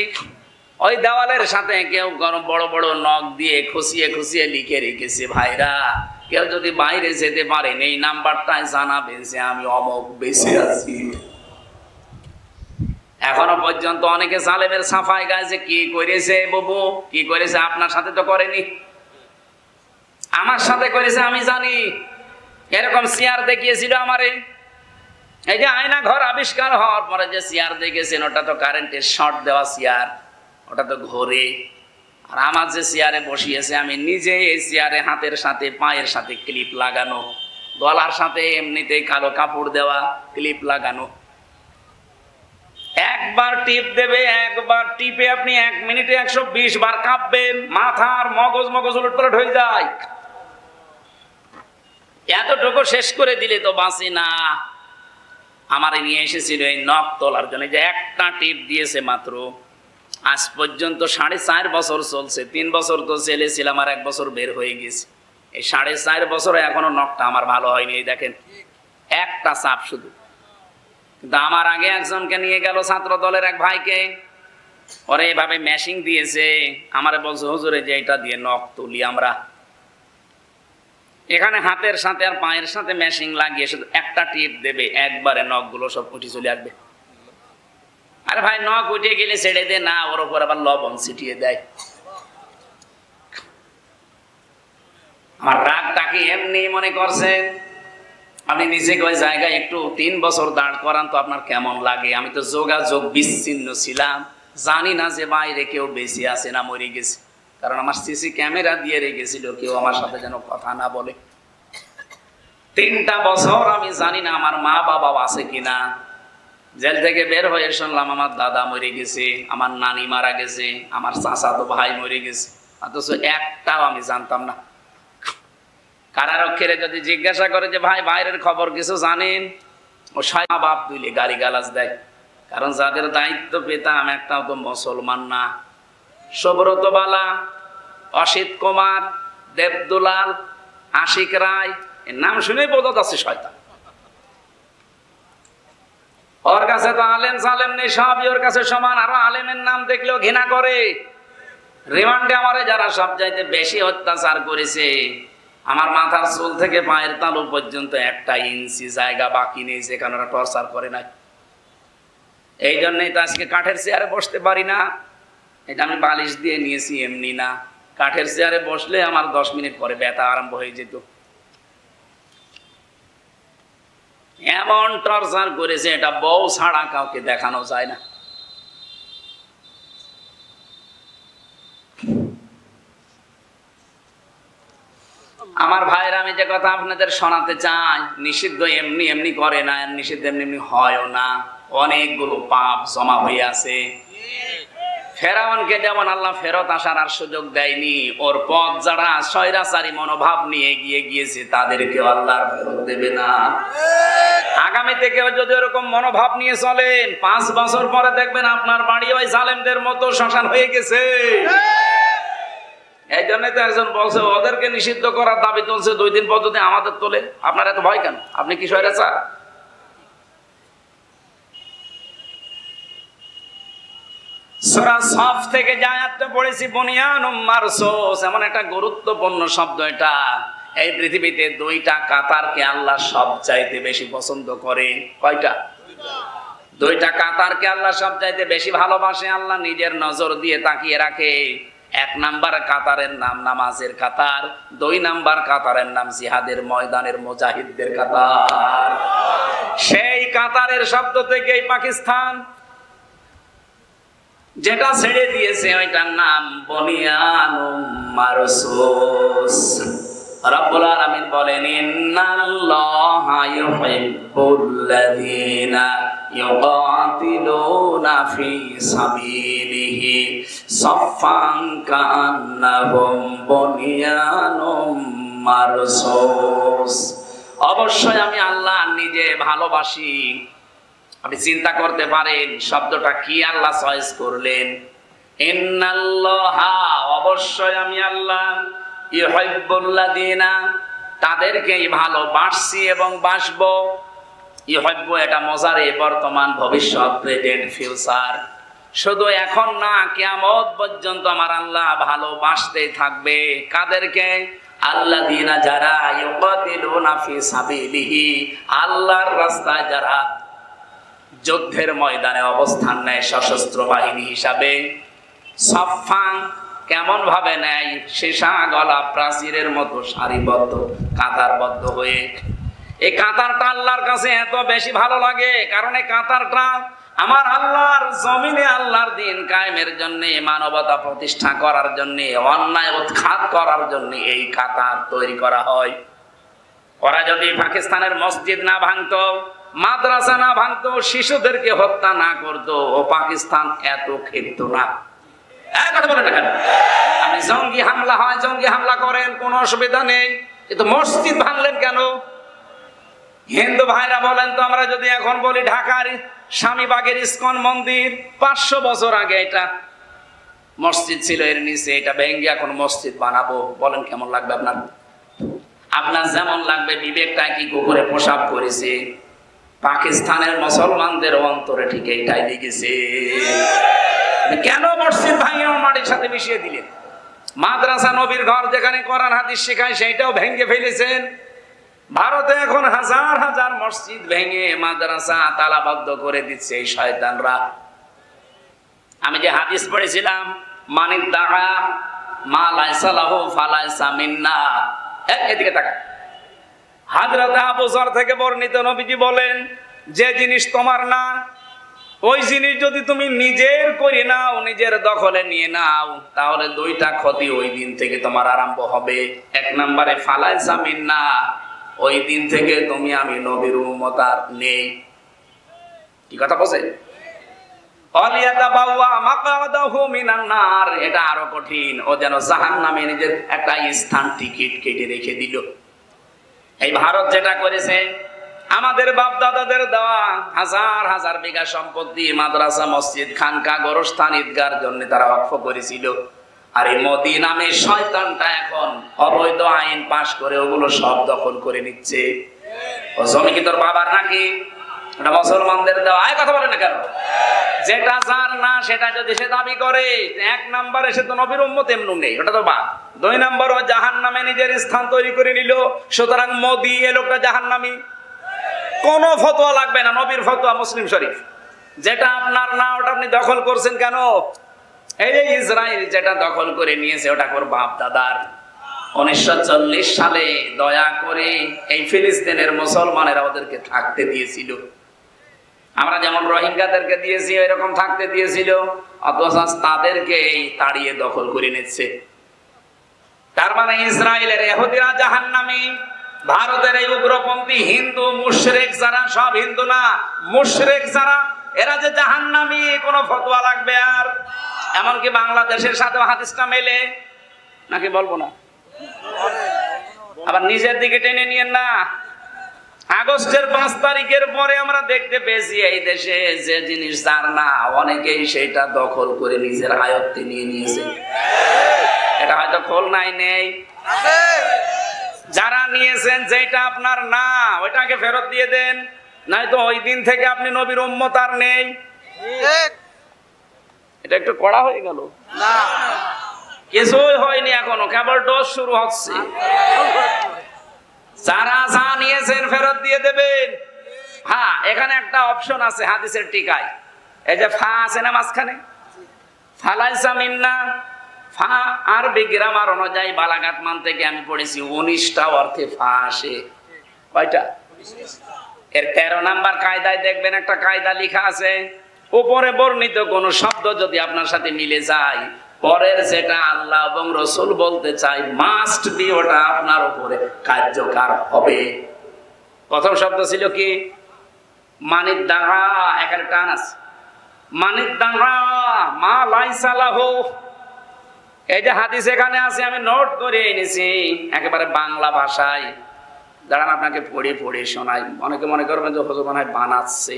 ওই দেওয়ালের সাথে কেউ বড় বড় নখ দিয়ে খুশিয়ে খুশিয়ে লিখে রেখেছে, ভাইরা কেউ যদি বাইরে যেতে পারেন এই নাম্বারটায় জানাবেন যে আমি অমুক বেঁচে আছি। এখনো পর্যন্ত অনেকে জালেমের সাফাই গায়ে যে কি করেছে বাবু, কি করেছে আপনার সাথে তো করেনি, আমার সাথে করেছে আমি জানি। এরকম চেয়ার দেখিয়েছিল আমারে। এই যে আয়না ঘর আবিষ্কার হওয়ার পরে যে চেয়ার দেখেছেন ওটা তো কারেন্টের শর্ট দেওয়া চেয়ার, ওটা তো ঘোরে। আর আমার যে চেয়ারে বসিয়েছে আমি নিজে এই চেয়ারে হাতের সাথে পায়ের সাথে ক্লিপ লাগানো, গলার সাথে এমনিতেই কালো কাপড় দেওয়া, ক্লিপ লাগানো। একবার টিপ দেবে, একবার টিপে আপনি 1 মিনিটে 120 বার কাঁপবেন, মাথার মগজ উলটপালট হয়ে যায়। এতটুকু শেষ করে দিলে তো বাঁচি না। আমারে নিয়ে এসেছিল এই নখ তোলার জন্য, যে একটা টিপ দিয়েছে মাত্র। আজ পর্যন্ত 4.5 বছর চলছে। 3 বছর তো জেলে ছিলাম আর 1 বছর বের হয়ে গেছে। এই 4.5 বছরে এখনো নখটা আমার ভালো হয়নি। এই দেখেন একটা চাপ শুধু। কিন্তু আমার আগে একজনকে নিয়ে গেল ছাত্র দলের এক ভাইকে, ওরে এভাবে মেশিং দিয়েছে। আমারে বলছে হুজুরে যে এটা দিয়ে নখ তুলি আমরা। এখানে হাতের সাথে আর পায়ের সাথে মেশিং লাগিয়ে শুধু একটা টিপ দেবে, একবারে নখগুলো সব উঠে চলে আসবে। আরে ভাই নখ উঠে গেলে ছেড়ে দে না, ওর উপর আবার লবণ ছিটিয়ে দেয়। আমার রাগটাকে এমনি মনে করছেন। আপনি নিজেকে ওই জায়গায় একটু 3 বছর দাঁড় করান তো আপনার কেমন লাগে? আমি তো যোগাযোগ বিচ্ছিন্ন ছিলাম, জানি না যে বাইরে কেউ বেঁচে আছে না মরে গেছে। কারণ আমার সিসি ক্যামেরা দিয়ে রেখেছিল, কেউ আমার সাথে যেন কথা না বলে। 3টা বছর আমি জানি না আমার মা বাবা আছে কিনা। জেল থেকে বের হয়ে শুনলাম আমার দাদা মরে গেছে, আমার নানি মারা গেছে, আমার চাচাতো ভাই মরে গেছে, অথচ একটাও আমি জানতাম না। কারারক্ষীরা যদি জিজ্ঞাসা করে যে ভাই বাইরের খবর কিছু জানেন, ও মা বাপ দুইলে গালিগালাজ দেয়। কারণ যাদের দায়িত্ব পেতাম একটাও তো মুসলমান না। সুব্রত বালা, অসিত কুমার, দেবদুলাল, আশিক রায়, এর নাম শুনেই বোঝা যাচ্ছে শয়তান। ওর কাছে তো আলেম সালেম নেই, সবই ওর কাছে সমান। আরো আলেমের নাম দেখলেও ঘৃণা করে। রিমান্ডে আমারে যারা সব চাইতে বেশি অত্যাচার করেছে, আমার মাথার চুল থেকে পায়ের তালু পর্যন্ত 1 ইঞ্চি জায়গা বাকি নেই যেখানে ওরা টর্চার করে নাই। এই জন্যই তো আজকে কাঠের চেয়ারে বসতে পারি না। এটা আমি বালিশ দিয়ে নিয়েছি এমনি না। কাঠের চেয়ারে বসলে আমার 10 মিনিট পরে ব্যথা আরম্ভ হয়ে যেত। এমন টর্চার করেছে, এটা বউ ছাড়া কাউকে দেখানো যায় না। আমার ভাইরা, আমি যে কথা আপনাদের শোনাতে চাই, নিষিদ্ধ এমনি এমনি করে না, নিষিদ্ধ এমনি এমনি হয়ও না। অনেকগুলো পাপ জমা হয়ে আছে। ফেরাউনকে যেমন আল্লাহ ফেরত আসার আর সুযোগ দেয়নি, ওর পথ যারা স্বৈরাচারী মনোভাব নিয়ে গিয়েছে তাদেরকেও আল্লাহ ফেরত দেবে না। আগামী থেকেও যদি এরকম মনোভাব নিয়ে চলেন, 5 বছর পরে দেখবেন আপনার বাড়ি ওই জালেমদের মতো শ্মশান হয়ে গেছে। এই জন্যই তো একজন বলছে ওদেরকে নিষিদ্ধ করার দাবি তুলছে, 2 দিন পর যদি আমাদের তোলে, আপনার এত ভয় কেন? আপনি কি স্বৈরাচার? সূরা সফ থেকে যে আয়াতটা পড়েছি, বুনিয়ানুম মারসুস, এমন একটা গুরুত্বপূর্ণ শব্দ এটা। এই পৃথিবীতে 2টা কাতারকে আল্লাহ সবচাইতে বেশি পছন্দ করে। কয়টা? 2টা কাতারকে আল্লাহ সবচাইতে বেশি ভালোবাসে। আল্লাহ নিজের নজর দিয়ে তাকিয়ে রাখে। 1 নাম্বার কাতারের নাম নামাজের কাতার, 2 নাম্বার কাতারের নাম জিহাদের ময়দানের মুজাহিদদের কাতার। সেই কাতারের শব্দ থেকেই পাকিস্তান যেটা ছেড়ে দিয়েছে ওইটার নাম বুনিয়ানুম মারসুস। রব্বুল আলামিন বলেন, ইন্নাল্লাহা ইউহিব্বুল্লাযীনা ইউকাতিলুনা ফি সাবিলিহি সাফফান কান্নাহুম বুনিয়ানুম মারসুস। অবশ্যই আমি আল্লাহ নিজে ভালোবাসি। আপনি চিন্তা করতে পারেন শব্দটা কি আল্লাহ চয়েস করলেন। ইন্নাল্লাহা, অবশ্যই আমি আল্লাহ, ইউহিব্বুল্লাযীনা, তাদেরকেই ভালোবাসছি এবং বাসবো। ইউহিব্বু এটা মজারে, বর্তমান, ভবিষ্যৎ, প্রেজেন্ট, ফিউচার। শুধু এখন না, কিয়ামত পর্যন্ত আমার আল্লাহ ভালোবাসতেই থাকবে। কাদেরকে? আল্লাযীনা, যারা ইউকাতিলুনা ফি সাবিলিহি, আল্লাহর রাস্তায় যারা যুদ্ধের ময়দানে অবস্থান নেয় সশস্ত্র বাহিনী হিসাবে। সাফফান, কেমন ভাবে নেয়? সীসা গলা প্রাচীরের মতো সারিবদ্ধ, কাতারবদ্ধ হয়ে। এই কাতারটা আল্লাহর কাছে এত বেশি ভালো লাগে, কারণ এই কাতারটা আমার আল্লাহর জমিনে আল্লাহর দিন কায়েমের জন্য, মানবতা প্রতিষ্ঠা করার জন্য, অন্যায় উৎখাত করার জন্য এই কাতার তৈরি করা হয়। ওরা যদি পাকিস্তানের মসজিদ না ভাঙতো, মাদ্রাসা না ভাঙতো, শিশুদেরকে হত্যা না করতো, ও পাকিস্তান এত খেলত না। কথা বলেন না কেন? আপনি জঙ্গি হামলা হয়, জঙ্গি হামলা করেন, কোনো অসুবিধা নেই, কিন্তু মসজিদ ভাঙলেন কেন? হিন্দু ভাইরা বলেন তো, আমরা যদি এখন বলি ঢাকার স্বামীবাগের ইসকন মন্দির 500 বছর আগে এটা মসজিদ ছিল, এর নিচে এটা ভেঙে এখন মসজিদ বানাবো, বলেন কেমন লাগবে আপনার? আপনার যেমন লাগবে। বিবেকটা কি কুকুরে প্রসাব করেছে? পাকিস্তানের মুসলমানদের অন্তরে ঠিক এইটাই লেগেছে। কেন মসজিদ ভাঙিয়ে মাটির সাথে মিশিয়ে দিলেন? মাদ্রাসা, নবীর ঘর, যেখানে কোরআন হাদিস শেখায়, সেইটাও ভেঙে ফেলেছেন। ভারতে এখন হাজার হাজার মসজিদ ভেঙে মাদ্রাসা তালাবদ্ধ করে দিচ্ছে এই শয়তানরা। আমি যে হাদিস পড়েছিলাম, মানিদ দাআ মা লাইসা লাহু ফালাইসা মিন্না, এদিকে তাকা। হযরত আবু যর থেকে বর্ণিত, নবীজি বলেন, যে জিনিস তোমার না, ওই জিনিস যদি তুমি নিজের করে নাও, নিজের দখলে নিয়ে নাও, তাহলে 2টা ক্ষতি ওই দিন থেকে তোমার আরম্ভ হবে। 1 নম্বরে ফালাইসা মিন্না, ওই দিন থেকে তুমি আমি নবীর উম্মত আর নেই। কি কথা বলছে? অলিয়াতাবাওয়া মাকাদাহু মিনান নার, এটা আরো কঠিন। ও যেন জাহান্নামে নিজের একটা স্থান টিকিট কেটে রেখে দিল। এই ভারত যেটা করেছে, আমাদের বাপ দাদাদের দেওয়া হাজার হাজার বিঘা সম্পত্তি মাদ্রাসা, মসজিদ, খানকা, গোরস্থান, ঈদগার জন্য তারা ওয়াকফ করেছিল। আর এই মোদি নামে শয়তানটা এখন অবৈধ আইন পাশ করে ওগুলো সব দখল করে নিচ্ছে। ও জমি কি তোর বাবার নাকি? ওটা মুসলমানদের দেওয়া। কথা বলে না কেন? যেটা যার না সেটা যদি সে দাবি করে, 1 নম্বরে সে তো নবীর উম্মত এমনু নেই, ওটা তো বাদ। 2 নম্বর, ও জাহান্নামে নিজের স্থান তৈরি করে নিল। সুতরাং মোদি এ লোকটা জাহান্নামী। কোনো ফতোয়া লাগবে না, নবীর ফতোয়া, মুসলিম শরীফ। যেটা আপনার না ওটা আপনি দখল করছেন কেন? এই যে ইসরায়েল যেটা দখল করে নিয়েছে, ওটা ওর বাপ দাদার। 1940 সালে দয়া করে এই ফিলিস্তিনের মুসলমানেরা ওদেরকে থাকতে দিয়েছিল। আমরা যেমন রোহিঙ্গাদেরকে দিয়েছি এরকম থাকতে দিয়েছিল, অথচ তাদেরকে তাড়িয়ে দখল করে নিচ্ছে। তার মানে ইসরায়েলের ইহুদিরা জাহান্নামী, ভারতের এই উগ্রপন্থী হিন্দু মুশরিক যারা, সব হিন্দু না মুশরিক যারা, এরা যে জাহান্নামী কোনো ফতোয়া লাগবে? আর এমনকি বাংলাদেশের সাথে হাদিসটা মেলে নাকি বলবো না? আবার নিজের দিকে টেনে নিয়েন না। আগস্টের 5 তারিখের পরে আমরা দেখতে পেয়েছি এই দেশে যে জিনিস যার না, অনেকেই সেটা দখল করে নিজের আয়ত্তে নিয়ে নিয়েছে। এটা হয়তো খুলনায় নেই, যারা নিয়েছেন যেটা আপনার না ওইটাকে ফেরত দিয়ে দেন, নয়তো ওই দিন থেকে আপনি নবীর উম্মত আর নেই। এটা একটু কড়া হয়ে গেল না? কিছুই হয়নি এখনো, কেবল ডোজ শুরু হচ্ছে। যারা যা নিয়েছেন ফেরত দিয়ে দেবেন। হ্যাঁ, এখানে একটা অপশন আছে হাদিসের টিকায়, এই যে ফা আছে না মাঝখানে, ফালাইসা মিন্না। ফা আরবি গ্রামার অনুযায়ী বালাগাত মান থেকে আমি পড়েছি 19টা অর্থে ফা আসে। কয়টা? এর 13 নাম্বার কায়দায় দেখবেন একটা কায়দা লেখা আছে, উপরে বর্ণিত কোন শব্দ যদি আপনার সাথে মিলে যায়, পরের যেটা আল্লাহ এবং রসুল বলতে চাই মাস্ট বি ওটা আপনার উপরে কার্যকর হবে। প্রথম শব্দ ছিল কি? মানিদ দাগা, এখানে টান আছে, মানিদ দাগা মা লাইসা লাহু। এই যে হাদিস এখানে আছে, আমি নোট করে এনেছি একেবারে বাংলা ভাষায়। দাঁড়ান আপনাকে পড়ে পড়ে শোনাই। অনেকে মনে করবেন যে হুজুর মনে হয় বানাচ্ছে,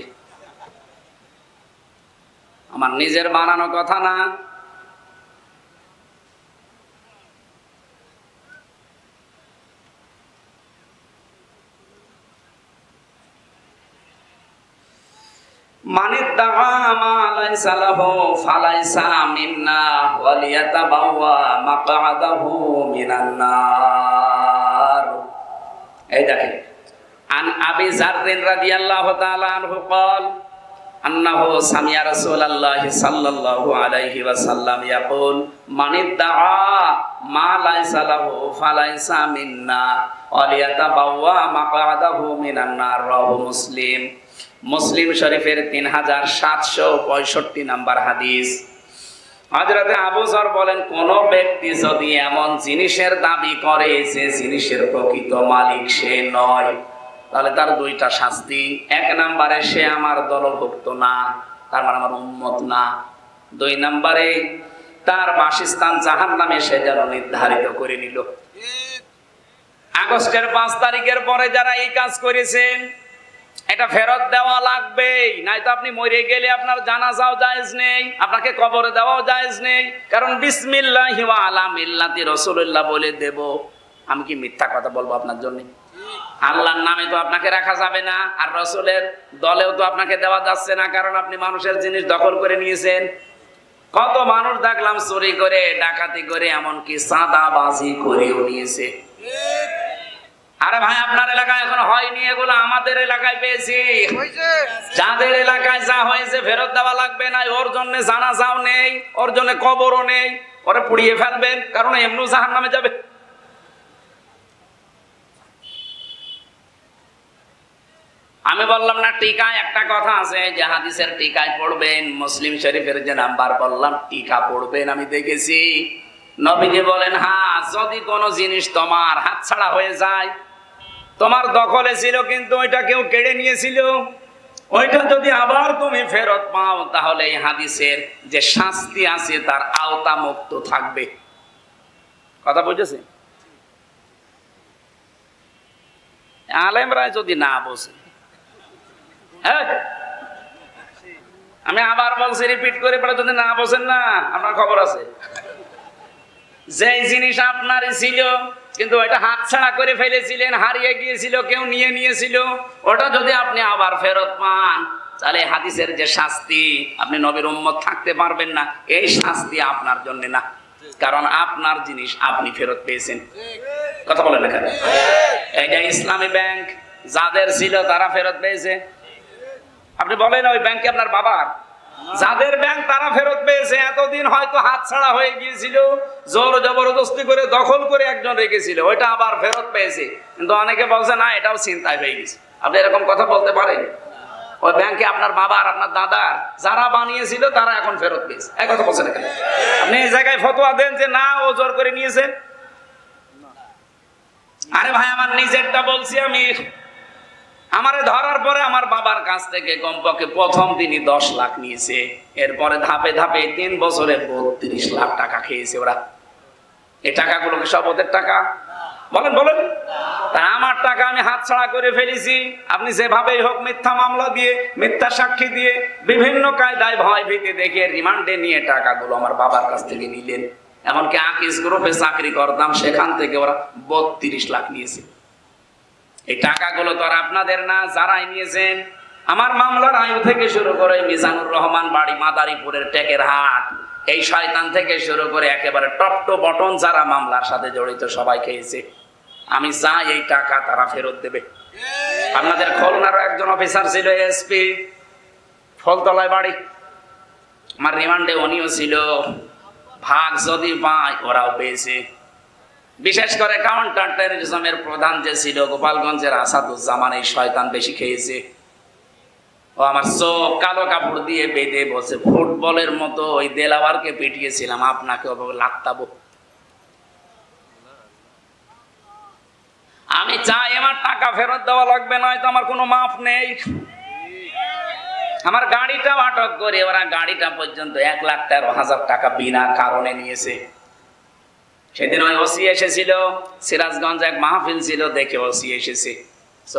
আমার নিজের বানানো কথা না। মানিদ দাগা মা লাইসা লাহু ফালাইসা মিন্না ওয়ালিয়াতাবাওয়া মাকআদাহু মিনান নার। এই দেখেন, আন আবি যাররিন রাদিয়াল্লাহু তাআলা আনহু قال আন্নাহু সামিয়া রাসূলুল্লাহ সাল্লাল্লাহু আলাইহি ওয়াসাল্লাম ইয়াকুল মানিদ দাগা মা লাইসা লাহু ফালাইসা মিন্না ওয়ালিয়াতাবাওয়া মাকআদাহু মিনান নার। রাহু মুসলিম। মুসলিম শরীফের 3765 নাম্বার হাদিস। হযরত আবু যর বলেন, কোন ব্যক্তি যদি এমন জিনিসের দাবি করে যে জিনিসের প্রকৃত মালিক সে নয়, তাহলে তার দুইটা শাস্তি। 1 নম্বরে সে আমার দলভুক্ত না, তার মানে আমার উম্মত না। 2 নম্বরে তার বাসস্থান জাহান্নামে সে যেন নির্ধারিত করে নিল। আগস্টের 5 তারিখের পরে যারা এই কাজ করেছেন এটা ফেরত দেওয়া লাগবে, নাই তো আপনি মরে গেলে আপনার জানাজাও জায়েজ নেই, আপনাকে কবরে দেওয়াও জায়েজ নেই। কারণ বিসমিল্লাহি ওয়া আলা মিল্লাতি রাসূলুল্লাহ বলে দেব। আমি কি মিথ্যা কথা বলবো আপনার জন্য? আল্লাহর নামে তো আপনাকে রাখা যাবে না, আর রাসূলের দলেও তো আপনাকে দেওয়া যাচ্ছে না, কারণ আপনি মানুষের জিনিস দখল করে নিয়েছেন। কত মানুষ দেখলাম চুরি করে, ডাকাতি করে, এমনকি চাঁদাবাজি করেও নিয়েছে। আরে ভাই, আপনার এলাকায় এখন হয়নি এগুলো, আমাদের এলাকায় পেয়েছি। যাদের এলাকায় যা হয়েছে ফেরত দেওয়া লাগবে না। ওর জন্য জানাজাও নেই, ওর জন্য কবরও নেই, ওরে পুড়িয়ে ফেলবেন, কারণ এমনি জাহান্নামে যাবে। আমি বললাম না টিকায় একটা কথা আছে যে হাদিসের টিকায় পড়বেন, মুসলিম শরীফের যে নাম্বার বললাম টিকা পড়বেন। আমি দেখেছি নবীজি বলেন, হ্যাঁ, যদি কোনো জিনিস তোমার হাতছাড়া হয়ে যায়, তোমার দখলে ছিল কিন্তু ওইটা কেউ কেড়ে নিয়েছিল, ওইটা যদি আবার তুমি ফেরত পাও, তাহলে এই হাদিসের যে শাস্তি আছে তার আওতা মুক্ত থাকবে। কথা বুঝেছেন? আলেমরা যদি না বোঝে, হ্যাঁ, আমি আবার বলছি, রিপিট করে, যদি না বোঝেন না, আপনার খবর আছে। যে জিনিস আপনারই ছিল কিন্তু ওটা হাতছাড়া করে ফেলেছিলেন, হারিয়ে গিয়েছিল, কেউ নিয়ে নিয়েছিল, ওটা যদি আপনি আবার ফেরত পান, তাহলে হাদিসের যে শাস্তি, আপনি নবীর উম্মত থাকতে পারবেন না, এই শাস্তি আপনার জন্য না, কারণ আপনার জিনিস আপনি ফেরত পেয়েছেন। কথা বলেন এখানে। এই যে ইসলামী ব্যাংক যাদের ছিল তারা ফেরত পেয়েছে। আপনি বলেন ওই ব্যাংকে আপনার বাবার যাদের ব্যাংক তারা ফেরত পেয়েছে, এতদিন হয়তো হাতছাড়া হয়ে গিয়েছিল, জোর জবরদস্তি করে দখল করে একজন রেখেছিল, ওইটা আবার ফেরত পেয়েছে। কিন্তু অনেকে বলছে না, এটাও চিন্তায় হয়ে গেছে। আপনি এরকম কথা বলতে পারেন? ওই ব্যাংকে আপনার বাবা আর আপনার দাদার যারা বানিয়েছিল তারা এখন ফেরত পেয়েছে, এই কথা বলছেন কেন? আপনি এই জায়গায় ফতোয়া দেন যে না, ও জোর করে নিয়েছে। আরে ভাই, আমার নিজেরটা বলছি আমি। আমারে ধরার পরে আমার বাবার কাছ থেকে কমপক্ষে প্রথম দিনই 10 লাখ নিয়েছে, এরপরে ধাপে ধাপে 3 বছরে 32 লাখ টাকা খেয়েছে ওরা। এই টাকাগুলোকে সব ওদের টাকা? বলেন বলেন। তা আমার টাকা আমি হাতছাড়া করে ফেলেছি। আপনি যেভাবেই হোক মিথ্যা মামলা দিয়ে, মিথ্যা সাক্ষী দিয়ে, বিভিন্ন কায়দায় ভয় ভীতি দেখে রিমান্ডে নিয়ে টাকাগুলো আমার বাবার কাছ থেকে নিলেন। এমনকি আকিস গ্রুপে চাকরি করতাম, সেখান থেকে ওরা 32 লাখ নিয়েছে। এই টাকাগুলো তো আর আপনাদের না, যারাই নিয়েছেন। আমার মামলার আয়ু থেকে শুরু করে মিজানুর রহমান বাড়ি মাদারীপুরের টেকের হাট, এই শয়তান থেকে শুরু করে একেবারে টপ টু বটন যারা মামলার সাথে জড়িত সবাই খেয়েছে। আমি চাই এই টাকা তারা ফেরত দেবে। আপনাদের খুলনারও একজন অফিসার ছিল, এসপি, ফলতলায় বাড়ি। আমার রিমান্ডে উনিও ছিল। ভাগ যদি পায় ওরাও পেয়েছে। বিশেষ করে কাউন্টার টেররিজমের প্রধান যে ছিল গোপালগঞ্জের আসাদুজ্জামান, এই শয়তান বেশি খেয়েছে। ও আমার চোখ কালো কাপড় দিয়ে বেঁধে বসে, ফুটবলের মতো ওই দেলাওয়ারকে পিটিয়েছিলাম, আপনাকে লাগতাবো। আমি চাই আমার টাকা ফেরত দেওয়া লাগবে, নয়তো আমার কোনো মাফ নেই। আমার গাড়িটা আটক করে ওরা গাড়িটা পর্যন্ত 1,13,000 টাকা বিনা কারণে নিয়েছে। সেদিন ওই ওসি এসেছিল, সিরাজগঞ্জ এক মাহফিল ছিল, দেখে ওসি এসেছে।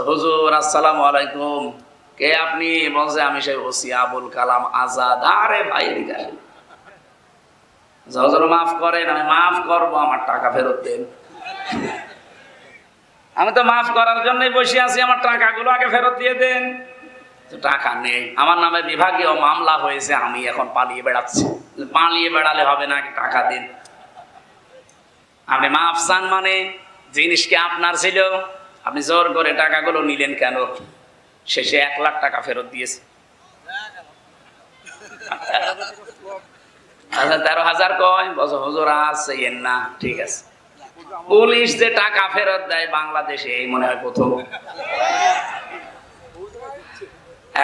হুজুর আসসালামু আলাইকুম, কে আপনি? বলছে আমি সেই ওসি আবুল কালাম আজাদ। আরে ভাই এদিকে আসেন। হুজুর মাফ করেন। আমি মাফ করবো, আমার টাকা ফেরত দেন। আমি তো মাফ করার জন্যই বসে আছি, আমার টাকাগুলো আগে ফেরত দিয়ে দেন। টাকা নেই, আমার নামে বিভাগীয় মামলা হয়েছে, আমি এখন পালিয়ে বেড়াচ্ছি। পালিয়ে বেড়ালে হবে না, টাকা দিন। আপনি মাফ চান মানে জিনিস কি আপনার ছিল? আপনি জোর করে টাকাগুলো নিলেন কেন? শেষে 1 লাখ টাকা ফেরত দিয়েছে। আচ্ছা 13,000 কয়? বলছো হুজুর আছে না, ঠিক আছে। পুলিশ যে টাকা ফেরত দেয় বাংলাদেশে এই মনে হয় প্রথম।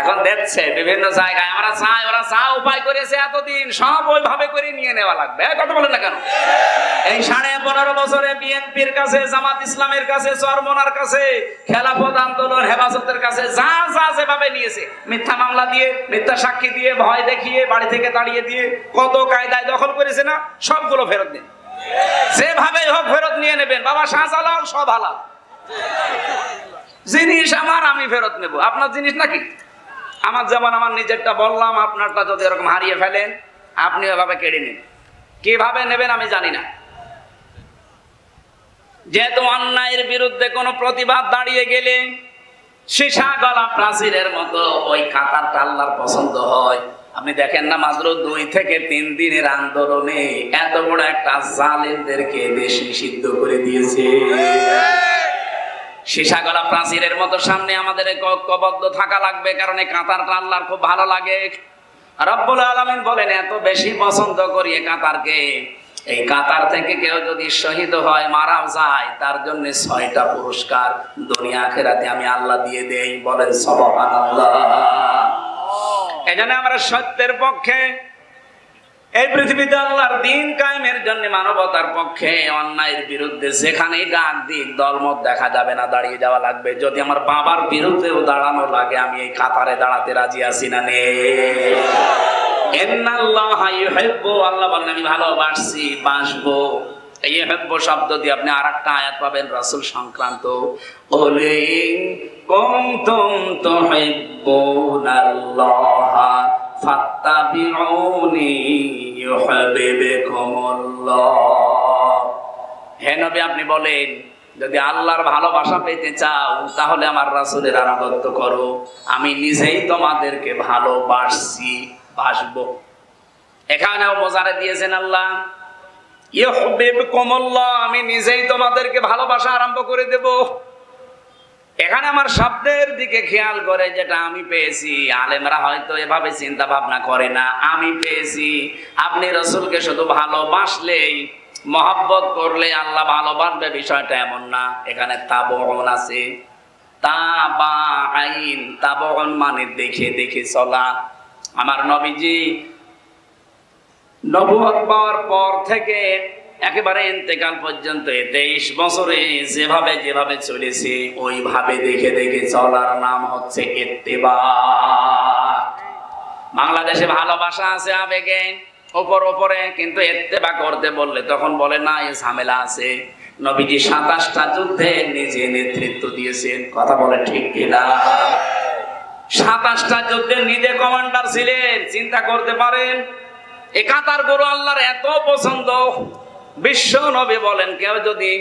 এখন দেখছে বিভিন্ন জায়গায়। আমরা চাই, ওরা যা উপায় করেছে এতদিন সব ওইভাবে করে নিয়ে নেওয়া লাগবে। কথা বলেন না কেন? এই 15.5 বছরে বিএনপির কাছে, জামাত ইসলামের কাছে, চরমনার কাছে, খেলাফত আন্দোলন, হেফাজতের কাছে যা যা যেভাবে নিয়েছে, মিথ্যা মামলা দিয়ে, মিথ্যা সাক্ষী দিয়ে, ভয় দেখিয়ে, বাড়ি থেকে তাড়িয়ে দিয়ে, কত কায়দায় দখল করেছে না, সবগুলো ফেরত দিন। যেভাবে হোক ফেরত নিয়ে নেবেন। বাবা শাহজালাল সব হালাল জিনিস, আমার আমি ফেরত নেব। আপনার জিনিস নাকি? আমার যেমন আমার নিজেরটা বললাম, আপনারটা যদি এরকম হারিয়ে ফেলেন আপনি ওইভাবে কেড়ে নিন। কিভাবে নেবেন আমি জানি না। যেহেতু অন্যায়ের বিরুদ্ধে কোনো প্রতিবাদ দাঁড়িয়ে গেলে সীসা গলা প্রাচীরের মতো ওই কাতারটা আল্লাহর পছন্দ হয়। আপনি দেখেন না, মাত্র 2 থেকে 3 দিনের আন্দোলনে এত বড় একটা জালেমদেরকে দেশ নিষিদ্ধ করে দিয়েছে। সীসা গলা প্রাচীরের মতো সামনে আমাদের ঐক্যবদ্ধ থাকা লাগবে, কারণ এই কাতারটা আল্লাহর খুব ভালো লাগে। রব্বুল আলামিন বলেন এত বেশি পছন্দ করি এই কাতারকে, এই কাতার থেকে কেউ যদি শহীদ হয়, মারা যায়, তার জন্য 6টা পুরস্কার দুনিয়া আখিরাতে আমি আল্লাহ দিয়ে দেই। বলেন সুবহানাল্লাহ। এজন্য আমরা সত্যের পক্ষে, এই পৃথিবীতে আল্লাহর দ্বীন কায়েমের জন্য মানবতার পক্ষে, অন্যায়ের বিরুদ্ধে যেখানেই ডাক দিক দলমত দেখা যাবে না, দাঁড়িয়ে যাওয়া লাগবে। যদি আমার বাবার বিরুদ্ধেও দাঁড়ানো লাগে, আমি এই কাতারে দাঁড়াতে রাজি আছি না নে? ইন্নাল্লাহা ইউহিব্বু, আল্লাহ বলেন আমি ভালোবাসি, বাসবো। এই ইউহিব্বু শব্দ দিয়ে আপনি আরেকটা আয়াত পাবেন রাসূল সংক্রান্ত। ওলিন কুনতুম তুহিব্বুনাল্লাহা ফাত্তাবিউনি ইউহিব্বুকুমুল্লাহ। হে নবী আপনি বলেন, যদি আল্লাহর ভালোবাসা পেতে চাও তাহলে আমার রাসূলের আনুগত্য করো, আমি নিজেই তোমাদেরকে ভালোবাসি, বাসবো। এখানেও বোঝারে দিয়েছেন আল্লাহ ইউহিব্বুকুমুল্লাহ, আমি নিজেই তোমাদেরকে ভালোবাসা আরম্ভ করে দেব। এখানে আমার শব্দের দিকে খেয়াল করে, যেটা আমি পেয়েছি, আলেমরা হয়তো এভাবে চিন্তা ভাবনা করে না, আমি পেয়েছি আপনি রসুলকে শুধু ভালোবাসলেই, মহব্বত করলে আল্লাহ ভালোবাসবে, বিষয়টা এমন না। এখানে তাবউন আছে, তাবাইন, তাবউন মানে দেখে দেখে চলা। আমার নবীজি নবুয়ত পাওয়ার পর থেকে একেবারে ইন্তেকাল পর্যন্ত 23 বছরে যেভাবে যেভাবে চলেছে ওইভাবে দেখে দেখে চলার নাম হচ্ছে ইত্তেবা। বাংলাদেশে ভালোবাসা আছে আবেগে ওপরে, কিন্তু ইত্তেবা করতে বললে তখন বলে না, এই ঝামেলা আছে। নবীজি 27টা যুদ্ধে নিজে নেতৃত্ব দিয়েছেন, কথা বলে ঠিক কিনা? 27টা যুদ্ধে নিজে কমান্ডার ছিলেন, চিন্তা করতে পারেন। এই কাতার গরু আল্লাহর এত পছন্দ, বিশ্ব নবী বলেন কেউ যদি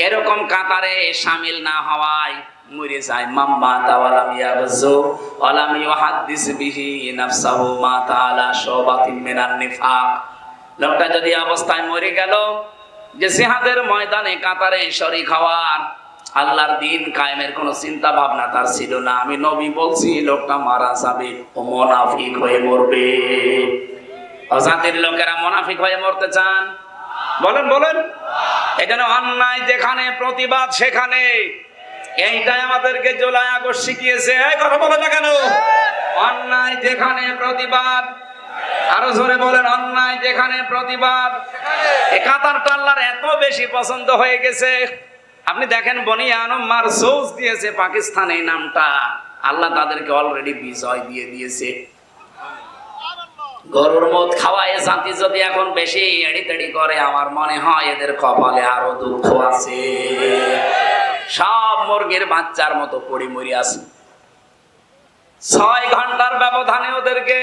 এরকম কাতারে শামিল না হওয়ায় মরে যায়, মাম্মা তাওয়ালাম ইয়াগজু ওয়ালাম ইউহাদ্দিস বিহি নাফসাহু মা তাআলা শাবাতিন মিনান নিফাক। লোকটা যদি অবস্থায় মরে গেল যে জিহাদের ময়দানে কাতারে শরীক হওয়ার, আল্লাহর দিন কায়েমের কোনো চিন্তা ভাবনা তার ছিল না, আমি নবী বলছি লোকটা মারা যাবে, ও মুনাফিক হয়ে মরবে। জাতির লোকেরা মুনাফিক হয়ে মরতে চান? বলেন বলেন। এজন্য অন্যায় যেখানে প্রতিবাদ সেখানে, এইটাই আমাদেরকে জুলাই আগস্ট শিখিয়েছে। এই কথা বলে না কেন? অন্যায় যেখানে প্রতিবাদ, আরো জোরে বলেন, অন্যায় যেখানে প্রতিবাদ। এই কাতারটা আল্লাহর এত বেশি পছন্দ হয়ে গেছে। আপনি দেখেন বনিয়ানুম মারসুস দিয়েছে পাকিস্তান এই নামটা, আল্লাহ তাদেরকে অলরেডি বিজয় দিয়ে দিয়েছে। গরুর মদ খাওয়ায় জাতি যদি এখন বেশি এড়িতেড়ি করে, আমার মনে হয় এদের কপালে আরো দুঃখ আছে। সব মুরগির বাচ্চার মতো পড়ি মরি আছে। 6 ঘন্টার ব্যবধানে ওদেরকে,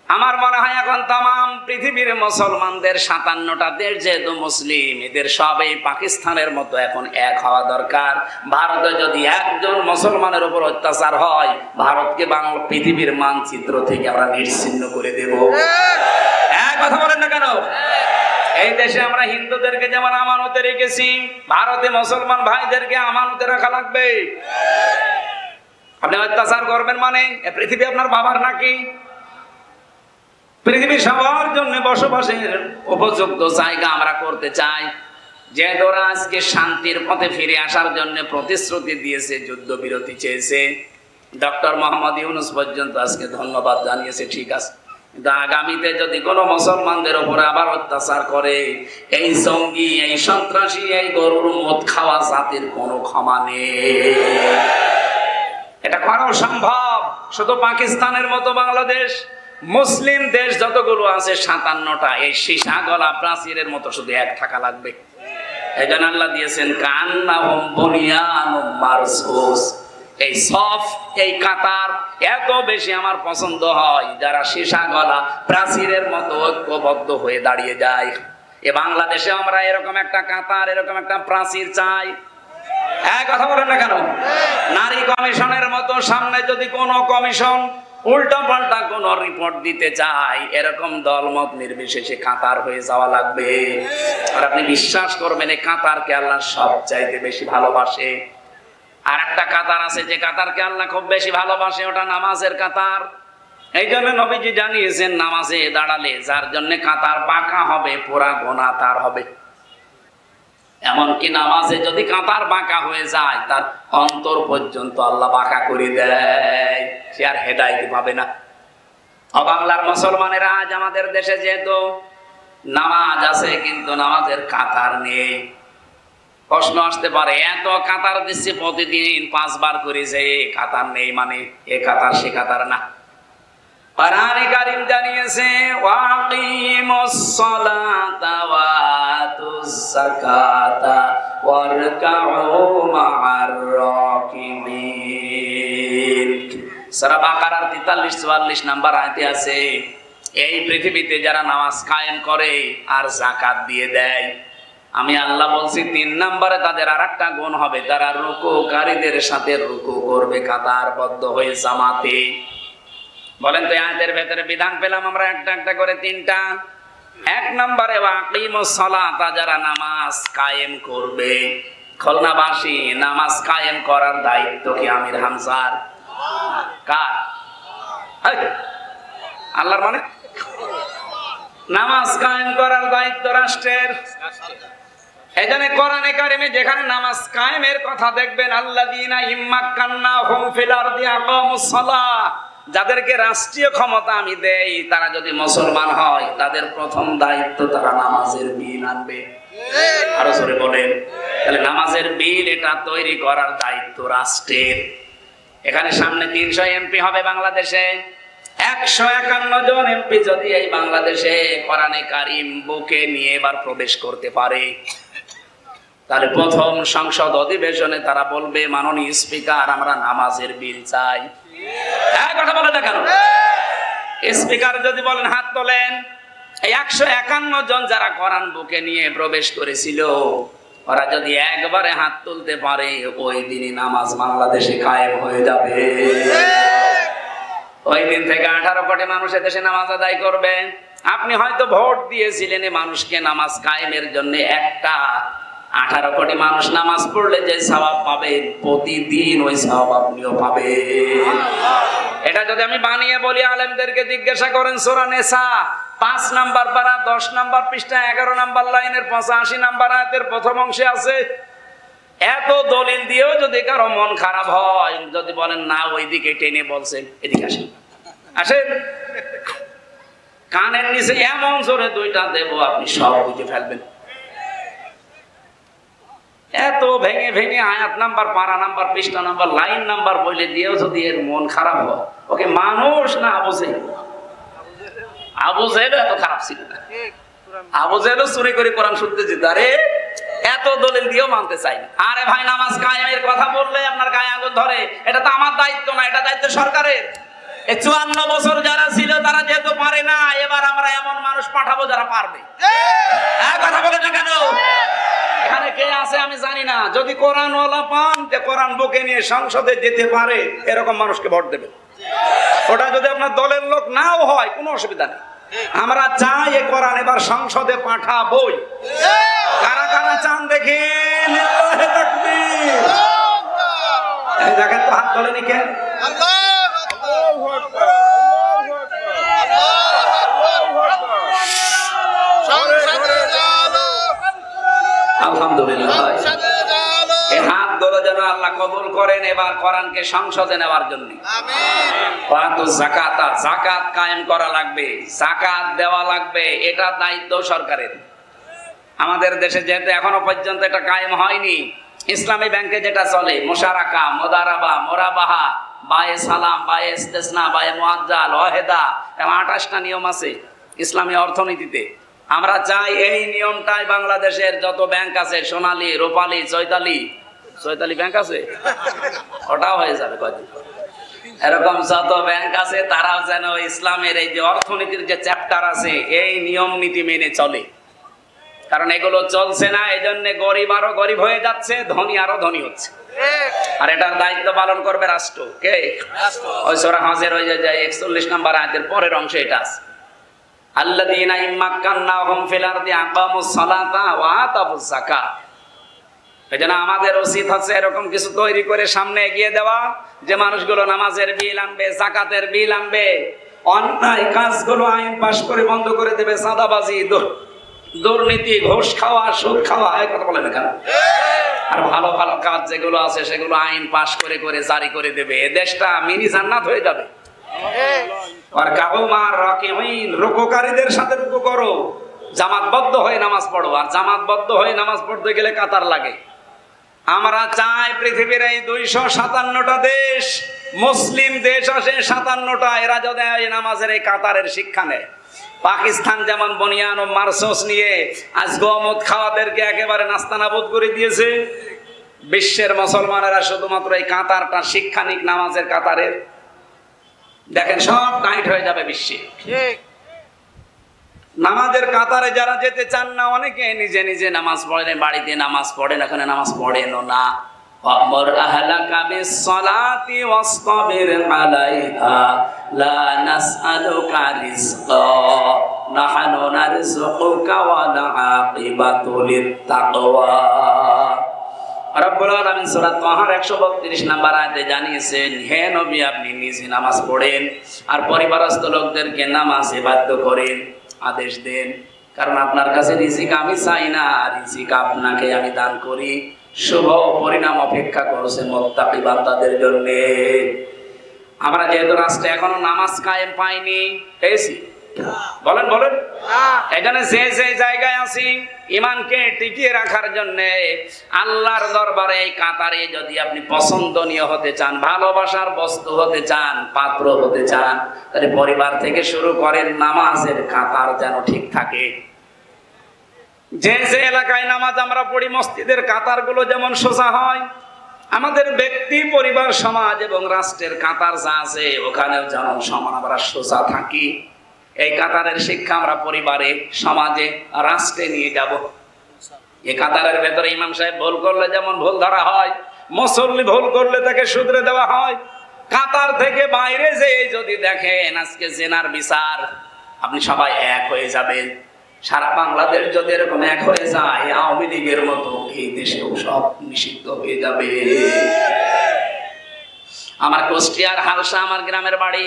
আমার মনে হয় এখন তাম পৃথিবীর মুসলমানদের 57টা দেশ যেহেতু মুসলিম, এদের সবই পাকিস্তানের মতো এখন এক হওয়া দরকার। ভারতে যদি একজন মুসলমানের উপর অত্যাচার হয়, ভারতকে বাংলা পৃথিবীর মানচিত্র থেকে আমরা নিশ্চিহ্ন করে দেব। এক কথা বলেন না কেন? এই দেশে আমরা হিন্দুদেরকে যেমন আমানতে রেখেছি, ভারতে মুসলমান ভাইদেরকে আমানতে রাখা লাগবে। আপনি অত্যাচার করবেন মানে পৃথিবী আপনার বাবার নাকি? পৃথিবীর সবার জন্য বসবাসের উপযুক্ত জায়গা আমরা করতে চাই। যে ওরা আজকে শান্তির পথে ফিরে আসার জন্য প্রতিশ্রুতি দিয়েছে, যুদ্ধবিরতি চেয়েছে, ডক্টর মোহাম্মদ ইউনূস পর্যন্ত আজকে ধন্যবাদ জানিয়েছে, ঠিক আছে। কিন্তু আগামীতে যদি কোনো মুসলমানদের উপরে আবার অত্যাচার করে, এই জঙ্গি, এই সন্ত্রাসী, এই গরুর মদ খাওয়া জাতির কোনো ক্ষমা নেই। এটা করাও সম্ভব। শুধু পাকিস্তানের মতো বাংলাদেশ, মুসলিম দেশ যতগুলো আছে 57টা, এই সীসা গলা প্রাচীরের মতো শুধু এক থাকা লাগবে। এই জন্য আল্লাহ দিয়েছেন কান্নাহুম বুনিয়ানুম মারসুস। এই সফ, এই কাতার এত বেশি আমার পছন্দ হয় যারা সীসা গলা প্রাচীরের মতো ঐক্যবদ্ধ হয়ে দাঁড়িয়ে যায়। এ বাংলাদেশে আমরা এরকম একটা কাতার, এরকম একটা প্রাচীর চাই। এক কথা বলেন না কেন? নারী কমিশনের মতো সামনে যদি কোনো কমিশন উল্টা পাল্টা কোন রিপোর্ট দিতে চাই, এরকম দলমত নির্বিশেষে কাতার হয়ে যাওয়া লাগবে। আর আপনি বিশ্বাস করবেন, এই কাতারকে আল্লাহ সবচাইতে বেশি ভালোবাসে। আর একটা কাতার আছে যে কাতারকে আল্লাহ খুব বেশি ভালোবাসে, ওটা নামাজের কাতার। এই জন্য নবীজি জানিয়েছেন, নামাজে দাঁড়ালে যার জন্য কাতার বাঁকা হবে, পুরা গোনা তার হবে। এমনকি নামাজে যদি কাতার বাঁকা হয়ে যায়, তার অন্তর পর্যন্ত আল্লাহ বাঁকা করে দেয়, সে আর হেদায়েত পাবে না। বাংলার মুসলমানেরা আজ আমাদের দেশে যেহেতু নামাজ আছে কিন্তু নামাজের কাতার নেই। প্রশ্ন আসতে পারে, এত কাতার দিচ্ছে প্রতিদিন 5 বার করে, যে কাতার নেই মানে এ কাতার সে কাতার না। কোরআনে কারীম জানিয়েছে ওয়াকিমুস সালাতা ওয়া আতুস যাকাতা ওয়ারকাউ মা'আর রাকিবিন। সূরা বাকারার 43-44 নাম্বার আয়াতে আছে, এই পৃথিবীতে যারা নামাজ কায়েম করে আর যাকাত দিয়ে দেয়, আমি আল্লাহ বলছি 3 নম্বরে তাদের আরেকটা গুণ হবে, তারা রুকুকারীদের সাথে রুকু করবে কাতারবদ্ধ হয়ে জামাতে। বলেন তো আয়াতের ভেতরে বিধান পেলাম আমরা একটা একটা করে 3টা। 1 নম্বরে ওয়াকিমুস সালাতা, যারা নামাজ কায়েম করবে, খুলনাবাসী নামাজ কায়েম করার দায়িত্ব কি আমির হামজার? কার? আল্লাহর মানে নামাজ কায়েম করার দায়িত্ব রাষ্ট্রের। এজন্য কোরআনে কারিমে যেখানে নামাজ কায়েমের কথা দেখবেন, আল্লাযীনা ইম্মাক্কান্নাহুম ফিল আরদি আকামুস সালাহ, যাদেরকে রাষ্ট্রীয় ক্ষমতা আমি দেই তারা যদি মুসলমান হয় তাদের প্রথম দায়িত্ব তারা নামাজের বিল আনবে। আরো জোরে বলেন। তাহলে নামাজের বিল এটা তৈরি করার দায়িত্ব রাষ্ট্রের। এখানে সামনে 300 এমপি হবে বাংলাদেশে। 151 জন এমপি যদি এই বাংলাদেশে কোরআনে কারিম বুকে নিয়ে এবার প্রবেশ করতে পারে, তাহলে প্রথম সংসদ অধিবেশনে তারা বলবে, মাননীয় স্পিকার, আমরা নামাজের বিল চাই। কথা বলে দেখানো। স্পিকার যদি বলেন হাত তোলেন, এই 151 জন যারা কোরআন বুকে নিয়ে প্রবেশ করেছিল ওরা যদি একবারে হাত তুলতে পারে, ওই দিনই নামাজ বাংলাদেশে কায়েম হয়ে যাবে। ওই দিন থেকে 18 কোটি মানুষ এদেশে নামাজ আদায় করবে। আপনি হয়তো ভোট দিয়েছিলেন এই মানুষকে নামাজ কায়েমের জন্য, একটা 18 কোটি মানুষ নামাজ পড়লে যে সওয়াব পাবেন প্রতিদিন ওই সওয়াব আপনিও পাবেন। এটা যদি আমি বানিয়ে বলি, আলেমদেরকে জিজ্ঞাসা করেন, সূরা নিসা 5 নাম্বার পারা 10 নাম্বার পৃষ্ঠা 11 নাম্বার লাইনের 85 নাম্বার আয়াতের প্রথম অংশে আছে। এত দলিল দিয়েও যদি কারো মন খারাপ হয়, যদি বলেন না ওইদিকে টেনে বলছেন, এদিকে আসেন, আসেন, কানের নিচে এমন জোরে 2টা দেব আপনি সব বুঝে ফেলবেন। এত ভেঙে ভেঙে আয়াত নাম্বার, পারা নাম্বার, পৃষ্ঠা নাম্বার, লাইন নাম্বার বলে দিয়েও যদি এর মন খারাপ হয়, ওকে মানুষ না আবু জেহেল? আবু জেহেল এত খারাপ ছিল না। আবু জেহেল চুরি করে কোরআন শুনতে যেত, আরে এত দলিল দিয়েও মানতে চাই না। আরে ভাই, নামাজ কায়েমের কথা বললে আপনার গায়ে আগুন ধরে। এটা তো আমার দায়িত্ব না, এটা দায়িত্ব সরকারের। এই 54 বছর যারা ছিল তারা যেহেতু পারে না, এবার আমরা এমন মানুষ পাঠাবো যারা পারবে। কথা বলে না কেন? এখানে কে আছে আমি জানি না। যদি কোরআনওয়ালা পান, যে কোরআন বুকে নিয়ে সংসদে যেতে পারে, এরকম মানুষকে ভোট দেবেন। ওটা যদি আপনার দলের লোক নাও হয়, কোনো অসুবিধা নেই। আমরা চাই এই কোরআন এবার সংসদে পাঠাবই। কারা কারা চান দেখি? লিল্লাহি তাকবীর। এই দেখেন তো, হাত তোলেনি কেন? আল্লাহু আকবার, আল্লাহু আকবার। আলহামদুলিল্লাহ। এই হাত ধরে যেন আল্লাহ কবুল করেন এবার কোরআনকে সংসদে নেওয়ার জন্য। আমিন। যাকাত, যাকাত কায়েম করা লাগবে, যাকাত দেওয়া লাগবে, এটা দায়িত্ব সরকারের। আমাদের দেশে যেহেতু এখনো পর্যন্ত এটা কায়েম হয়নি, ইসলামী ব্যাংকে যেটা চলে, মুশারাকা, মুদারাবা, মুরাবাহা, বায়ে সালাম, বায়ে ইস্তেসনা, বায়ে মুআজ্জাল, ওয়াহেদা, এবং 28টা নিয়ম আছে ইসলামী অর্থনীতিতে। আমরা চাই এই নিয়মটাই বাংলাদেশের যত ব্যাংক আছে, সোনালী, রূপালী, চৈতালি ব্যাংক আছে, ওটাও হয়ে যাবে কয়দিন। এরকম যত ব্যাংক আছে তারাও যেন ইসলামের এই যে অর্থনীতির যে চ্যাপ্টার আছে এই নিয়ম নীতি মেনে চলে। কারণ এগুলো চলছে না, এই জন্য গরিব আরো গরিব হয়ে যাচ্ছে, ধনী আরো ধনী হচ্ছে। আর এটার দায়িত্ব পালন করবে রাষ্ট্র। কে? ওই সূরা হজের ওই যে 41 নম্বর আয়াতের পরের অংশে এটা আছে, আল্লাযীনা ইম্মাক্কান্নাহুম ফিল আরদি আকামুস সালাতা ওয়া আতাবুজ যাকাত। এজন্য আমাদের উচিত হচ্ছে এরকম কিছু তৈরি করে সামনে এগিয়ে দেওয়া, যে মানুষগুলো নামাজের বিল আনবে, যাকাতের বিল আনবে, অন্যায় কাজগুলো আইন পাশ করে বন্ধ করে দেবে, চাঁদাবাজি, দুর্নীতি, ঘুষ খাওয়া, সুদ খাওয়া, এই কথা বলে না কেন? আর ভালো ভালো কাজ যেগুলো আছে সেগুলো আইন পাশ করে করে জারি করে দেবে। এ দেশটা মিনি জান্নাত হয়ে যাবে। আর কাউমার রাকিঈন, রুকুকারীদের সাথে রুকু করো, জামাতবদ্ধ হয়ে নামাজ পড়ো। আর জামাতবদ্ধ হয়ে নামাজ পড়তে গেলে কাতার লাগে। আমরা চাই পৃথিবীর এই 257টা দেশ, মুসলিম দেশ আছে 57টা, এরা যদি এই নামাজের এই কাতারের শিক্ষা নেয়। পাকিস্তান যেমন বনিয়ান ও মার্সোস নিয়ে আজ গমত খাওয়াদেরকে একেবারে নাস্তানাবুদ করে দিয়েছে, বিশ্বের মুসলমানেরা শুধুমাত্র এই কাতারটা শিক্ষা নিক, নামাজের কাতারের, দেখেন সব টাইট হয়ে যাবে বিশ্বে। নামাজের কাতারে যারা যেতে চান না, অনেকে নিজে নিজে নামাজ পড়েন, বাড়িতে নামাজ পড়েন, এখানে নামাজ পড়েন না। ওয়ামুর আহলাকা বিস-সালাতি ওয়াসতাবির আলাইহা লা নাসআলুকা রিজকা নাহনু নারযুকুকা ওয়াল আকিবাতু লিত-তাকওয়া। রব্বুল আলামিন সূরা তাহার 132 নম্বর আয়াতে জানিয়েছেন, হে নবী আপনি নিজে নামাজ পড়েন আর পরিবারস্থ লোকদেরকে নামাজে বাধ্য করেন, আদেশ দেন। কারণ আপনার কাছে রিজিক আমি চাই না, রিজিক আপনাকে আমি দান করি। শুভ পরিণাম অপেক্ষা করছে মুত্তাকি বান্দাদের জন্য। আমরা যেহেতু রাষ্ট্রে এখনো নামাজ কায়েম পাইনি, পেয়েছি? বলেন বলেন। এখানে যে জায়গায় আছি ঈমানকে টিকিয়ে রাখার জন্য আল্লাহর দরবারে এই কাতারে যদি আপনি পছন্দনীয় হতে চান, ভালোবাসার বস্তু হতে চান, পাত্র হতে চান, তাহলে পরিবার থেকে শুরু করেন, নামাজের কাতার যেন ঠিক থাকে। যে এলাকায় নামাজ আমরা পড়ি, মসজিদের কাতারগুলো যেমন সোজা হয়, আমাদের ব্যক্তি, পরিবার, সমাজ এবং রাষ্ট্রের কাতার যা আছে ওখানেও যেমন সমান আমরা সোজা থাকি। এই কাতারের শিক্ষা আমরা পরিবারে, সমাজে, রাষ্ট্রে নিয়ে যাব। এই কাতারের ভেতরে ইমাম সাহেব ভুল করলে যেমন ভুল ধরা হয়, মুসল্লি ভুল করলে তাকে শুধরে দেওয়া হয়। কাতার থেকে বাইরে যে যদি দেখেন আজকে জেনার বিচার, আপনি সবাই এক হয়ে যাবেন। সারা বাংলাদেশ যদি এরকম এক হয়ে যায়, আওয়ামী লীগের মতো এই দেশেও সব নিষিদ্ধ হয়ে যাবে। আমার কুষ্টিয়ার হালসা আমার গ্রামের বাড়ি।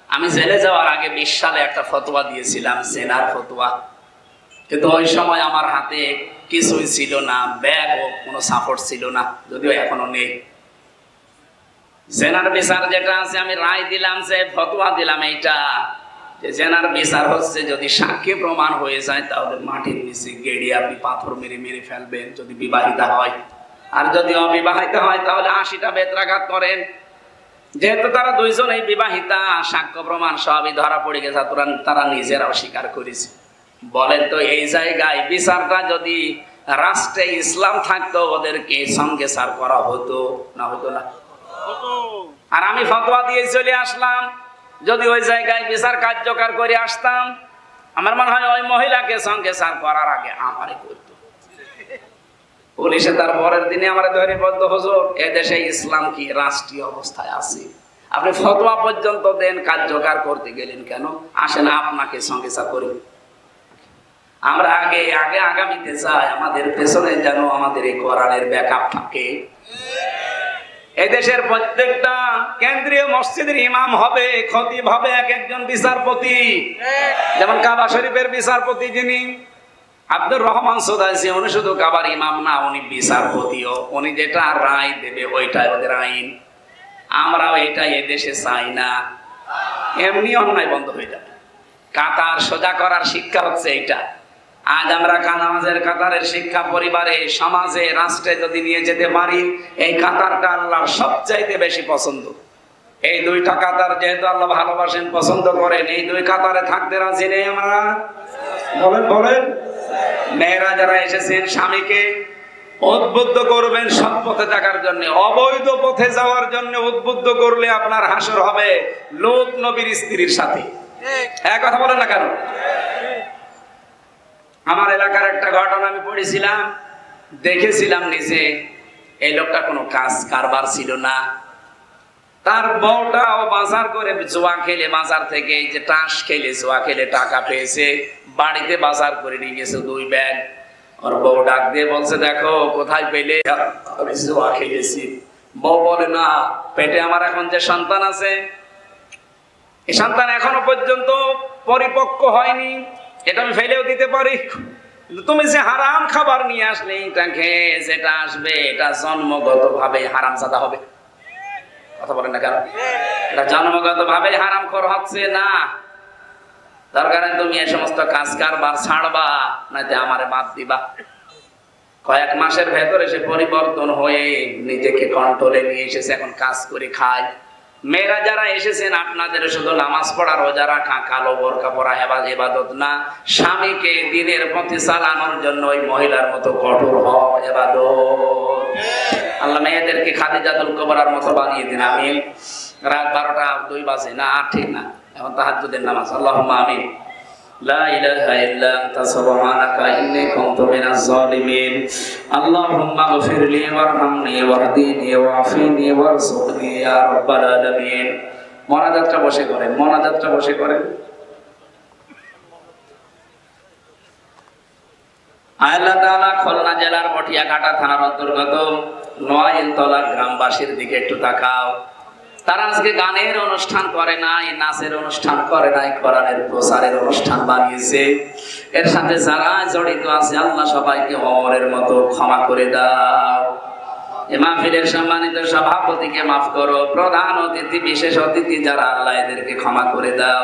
আমি জেলে যাওয়ার আগে 20 সালে একটা ফতোয়া দিয়েছিলাম, জেনার ফতোয়া। কিন্তু ওই সময় আমার হাতে কিছুই ছিল না, ব্যাগ ও কোনো সাপোর্ট ছিল না, যদিও এখনো নেই। জেনার বিচার যেটা আছে, আমি রায় দিলাম, যে ফতোয়া দিলাম এইটা, যে জেনার বিচার হচ্ছে যদি সাক্ষী প্রমাণ হয়ে যায় তাহলে মাটির নিচে গেড়ে আপনি পাথর মেরে মেরে ফেলবেন যদি বিবাহিতা হয়, আর যদি অবিবাহিত হয় তাহলে 80টা বেত্রাঘাত করেন। যেহেতু তারা দুইজনেই বিবাহিতা, সাক্ষ্য প্রমাণ সবই ধরা পড়ে গেছে, তারা নিজেরাও স্বীকার করেছে। বলেন তো এই জায়গায় বিচারটা যদি রাষ্ট্রে ইসলাম থাকতো, ওদেরকে সঙ্গে সার করা হতো না হতো না? আর আমি ফতোয়া দিয়ে চলে আসলাম, যদি ওই জায়গায় বিচার কার্যকর করে আসতাম, আমার মনে হয় ওই মহিলাকে সঙ্গে সার করার আগে আমারে করত। পুলিশে তার পরের দিনে আমার ধরে বলতো, হুজুর এদেশে ইসলাম কি রাষ্ট্রীয় অবস্থায় আছে? আপনি ফতোয়া পর্যন্ত দেন, কার্যকর করতে গেলেন কেন? আসেন আপনাকে সঙ্গে সার করি। আমরা আগে আগামীতে চাই, আমাদের পেছনে যেন আমাদের এই কোরআনের ব্যাকআপ থাকে। এদেশের প্রত্যেকটা কেন্দ্রীয় মসজিদের ইমাম হবে, খতিব হবে একজন বিচারপতি। যেমন কাবা শরীফের বিচারপতি যিনি আব্দুর রহমান সুদাইসি, উনি শুধু কাবার ইমাম না, উনি বিচারপতিও। উনি যেটা রায় দেবে ওইটাই ওদের আইন। আমরাও এটা এদেশে চাই না, এমনি অন্যায় বন্ধ হয়ে যাবে। কাতার সোজা করার শিক্ষা হচ্ছে এইটা। আজ আমরা নামাজের কাতারের শিক্ষা পরিবারে, সমাজে, রাষ্ট্রে যদি নিয়ে যেতে পারি, এই কাতারটা আল্লাহর সবচাইতে বেশি পছন্দ। এই দুইটা কাতার যেহেতু আল্লাহ ভালোবাসেন, পছন্দ করেন, এই দুই কাতারে থাকতে রাজি নেই আমরা? বলেন বলেন। মেয়েরা যারা এসেছেন স্বামীকে উদ্বুদ্ধ করবেন সৎ পথে থাকার জন্য, অবৈধ পথে যাওয়ার জন্য উদ্বুদ্ধ করলে আপনার হাসর হবে লূত নবীর স্ত্রীর সাথে। এক কথা বলেন না কেন? আমার এলাকার একটা ঘটনা আমি পড়েছিলাম, দেখেছিলাম নিজে। এই লোকটা কোনো কাজ কারবার ছিল না, তার বউটাও বাজার করে জোয়া খেলে, বাজার থেকে এই যে টাস খেলে, জোয়া খেলে টাকা পেয়েছে, বাড়িতে বাজার করে নিয়ে গেছে 2 ব্যাগ। ওর বউ ডাক দিয়ে বলছে, দেখো কোথায় পেলে? আমি জোয়া খেলেছি। বউ বলে, না, পেটে আমার এখন যে সন্তান আছে, এই সন্তান এখনো পর্যন্ত পরিপক্ক হয়নি, এটা আমি ফেলেও দিতে পারি। তুমি যে হারাম খাবার নিয়ে আসলে, এটা খেয়ে যেটা আসবে এটা জন্মগত ভাবে হারামজাদা হবে। কথা বলেন না কেন? এটা জন্মগত ভাবে হারামখোর হচ্ছে না। দরকার তুমি এই সমস্ত কাজ কারবার ছাড়বা, নাইতে আমারে বাদ দিবা। কয়েক মাসের ভেতরে সে পরিবর্তন হয়ে নিজেকে কন্ট্রোলে নিয়ে এসেছে, এখন কাজ করে খায়। মেয়েরা যারা এসেছেন, আপনাদের শুধু নামাজ পড়া, রোজা রাখা, কালো বোরকা পরা ইবাদত না, স্বামীকে দিনের পথে চালানোর জন্য ওই মহিলার মতো কঠোর হও, ইবাদত। আল্লাহ মেয়েদেরকে খাদিজাতুল কুবরার মতো বানিয়ে দিন, আমিন। রাত 12টা 2 বাজে না, ঠিক না, এখন তাহাজ্জুদের নামাজ। আল্লাহুম্মা আমিন। লা ইলাহা ইল্লা আনতা সুবহানাকা ইন্নী কুনতু মিনাজ জালিমিন। আল্লাহুম্মা গফিরলি ওয়ারহামনি ওয়াহদিনি ওয়াফিনি ওয়ারযুকনি ইয়া রাব্বাল আলামিন। মোনাজাতটা বসে করেন, মোনাজাতটা বসে করেন। আল্লাহ তাআলা খুলনা জেলার মটিয়াঘাটা থানার অন্তর্গত নোয়াইলতলা গ্রামবাসীর দিকে একটু তাকাও। তারা আজকে গানের অনুষ্ঠান করে নাই, নাচের অনুষ্ঠান করে নাই, কোরআনের প্রচারের অনুষ্ঠান বানিয়েছে। এর সাথে যারা জড়িত আছে আল্লাহ সবাইকে ওমরের মতো ক্ষমা করে দাও। এই মাহফিলের সম্মানিত সভাপতিকে মাফ করো, প্রধান অতিথি বিশেষ অতিথি যারা আল্লাহ এদেরকে ক্ষমা করে দাও।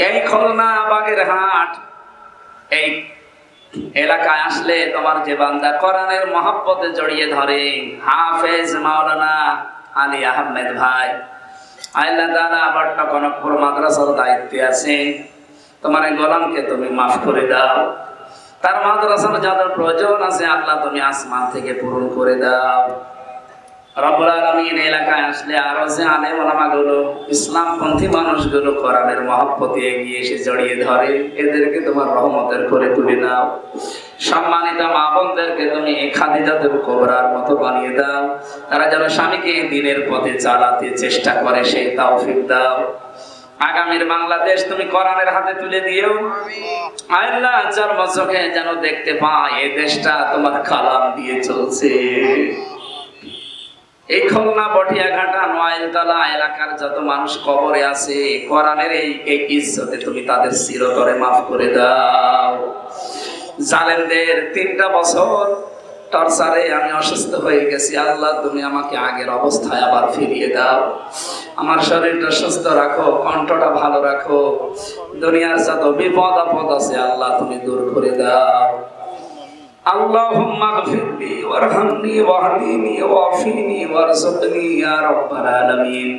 এই খুলনা বাগেরহাট এই এলাকায় আসলে তোমার যে বান্দা কোরআনের মহব্বতে জড়িয়ে ধরে, হাফেজ মাওলানা আলী আহমেদ ভাই, আল্লাহ তাআলা আবারটা কনকপুর মাদ্রাসার দায়িত্বে আছে, তোমার এই গোলামকে তুমি মাফ করে দাও। তার মাদ্রাসার যত প্রয়োজন আছে আল্লাহ তুমি আসমান থেকে পূরণ করে দাও। রব্বুল আলামিন এলাকায় আসলে আরো যে আলেম ওলামাগুলো, ইসলামপন্থী মানুষগুলো কোরআনের মহব্বতে এগিয়ে এসে জড়িয়ে ধরে, এদেরকে তোমার রহমতের করে তুলে দাও। সম্মানিত মা বোনদেরকে তুমি খাদিজাতুল কুবরার মতো বানিয়ে দাও, তারা যেন স্বামীকে দ্বীনের পথে চালাতে চেষ্টা করে সেই তৌফিক দাও। আগামীর বাংলাদেশ তুমি কোরআনের হাতে তুলে দিও। আল্লাহ চর্মচোখে যেন দেখতে পায় এই দেশটা তোমার কালাম দিয়ে চলছে। এই খুলনা বটিয়াঘাটা নোয়াইলতলা এলাকার যত মানুষ কবরে আছে, কোরআনের এই ইজ্জতে তুমি তাদের চিরতরে মাফ করে দাও। জালেমদের 3টা বছর টর্চারে আমি অসুস্থ হয়ে গেছি, আল্লাহ তুমি আমাকে আগের অবস্থায় আবার ফিরিয়ে দাও। আমার শরীরটা সুস্থ রাখো, কণ্ঠটা ভালো রাখো, দুনিয়ার যত বিপদ আপদ আছে আল্লাহ তুমি দূর করে দাও। আল্লাহুম্মা গফিরলি ওয়ারহামনি ওয়াহদিনি ওয়াফিনি ওয়ারযুকনি ইয়া রাব্বাল আলামিন।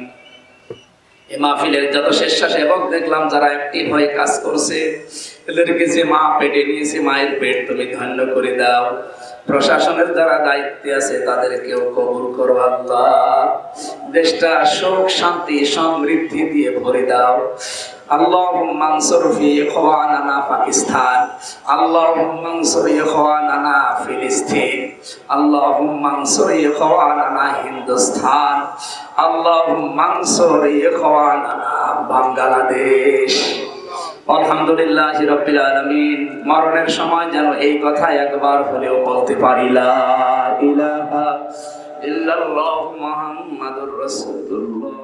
এই মাহফিলের যত স্বেচ্ছাসেবক দেখলাম যারা অ্যাক্টিভ হয়ে কাজ করছে, এদেরকে যে মা পেটে নিয়েছে মায়ের পেট তুমি ধন্য করে দাও। প্রশাসনের যারা দায়িত্বে আছে তাদেরকেও কবুল করো আল্লাহ। দেশটা সুখ শান্তি সমৃদ্ধি দিয়ে ভরে দাও। আল্লাহুম্মা আনসুর ফি ইখওয়ানানা পাকিস্তান, আল্লাহুম্মা আনসুর ইখওয়ানানা ফিলিস্তিন, আল্লাহুম্মা আনসুর ইখওয়ানানা হিন্দুস্তান, আল্লাহুম্মা আনসুর ইখওয়ানানা বাংলাদেশ। আলহামদুলিল্লাহি রাব্বিল আলামিন। মরণের সময় যেন এই কথা একবার হলেও বলতে পারি, লা ইলাহা ইল্লাল্লাহু মুহাম্মাদুর রাসূলুল্লাহ।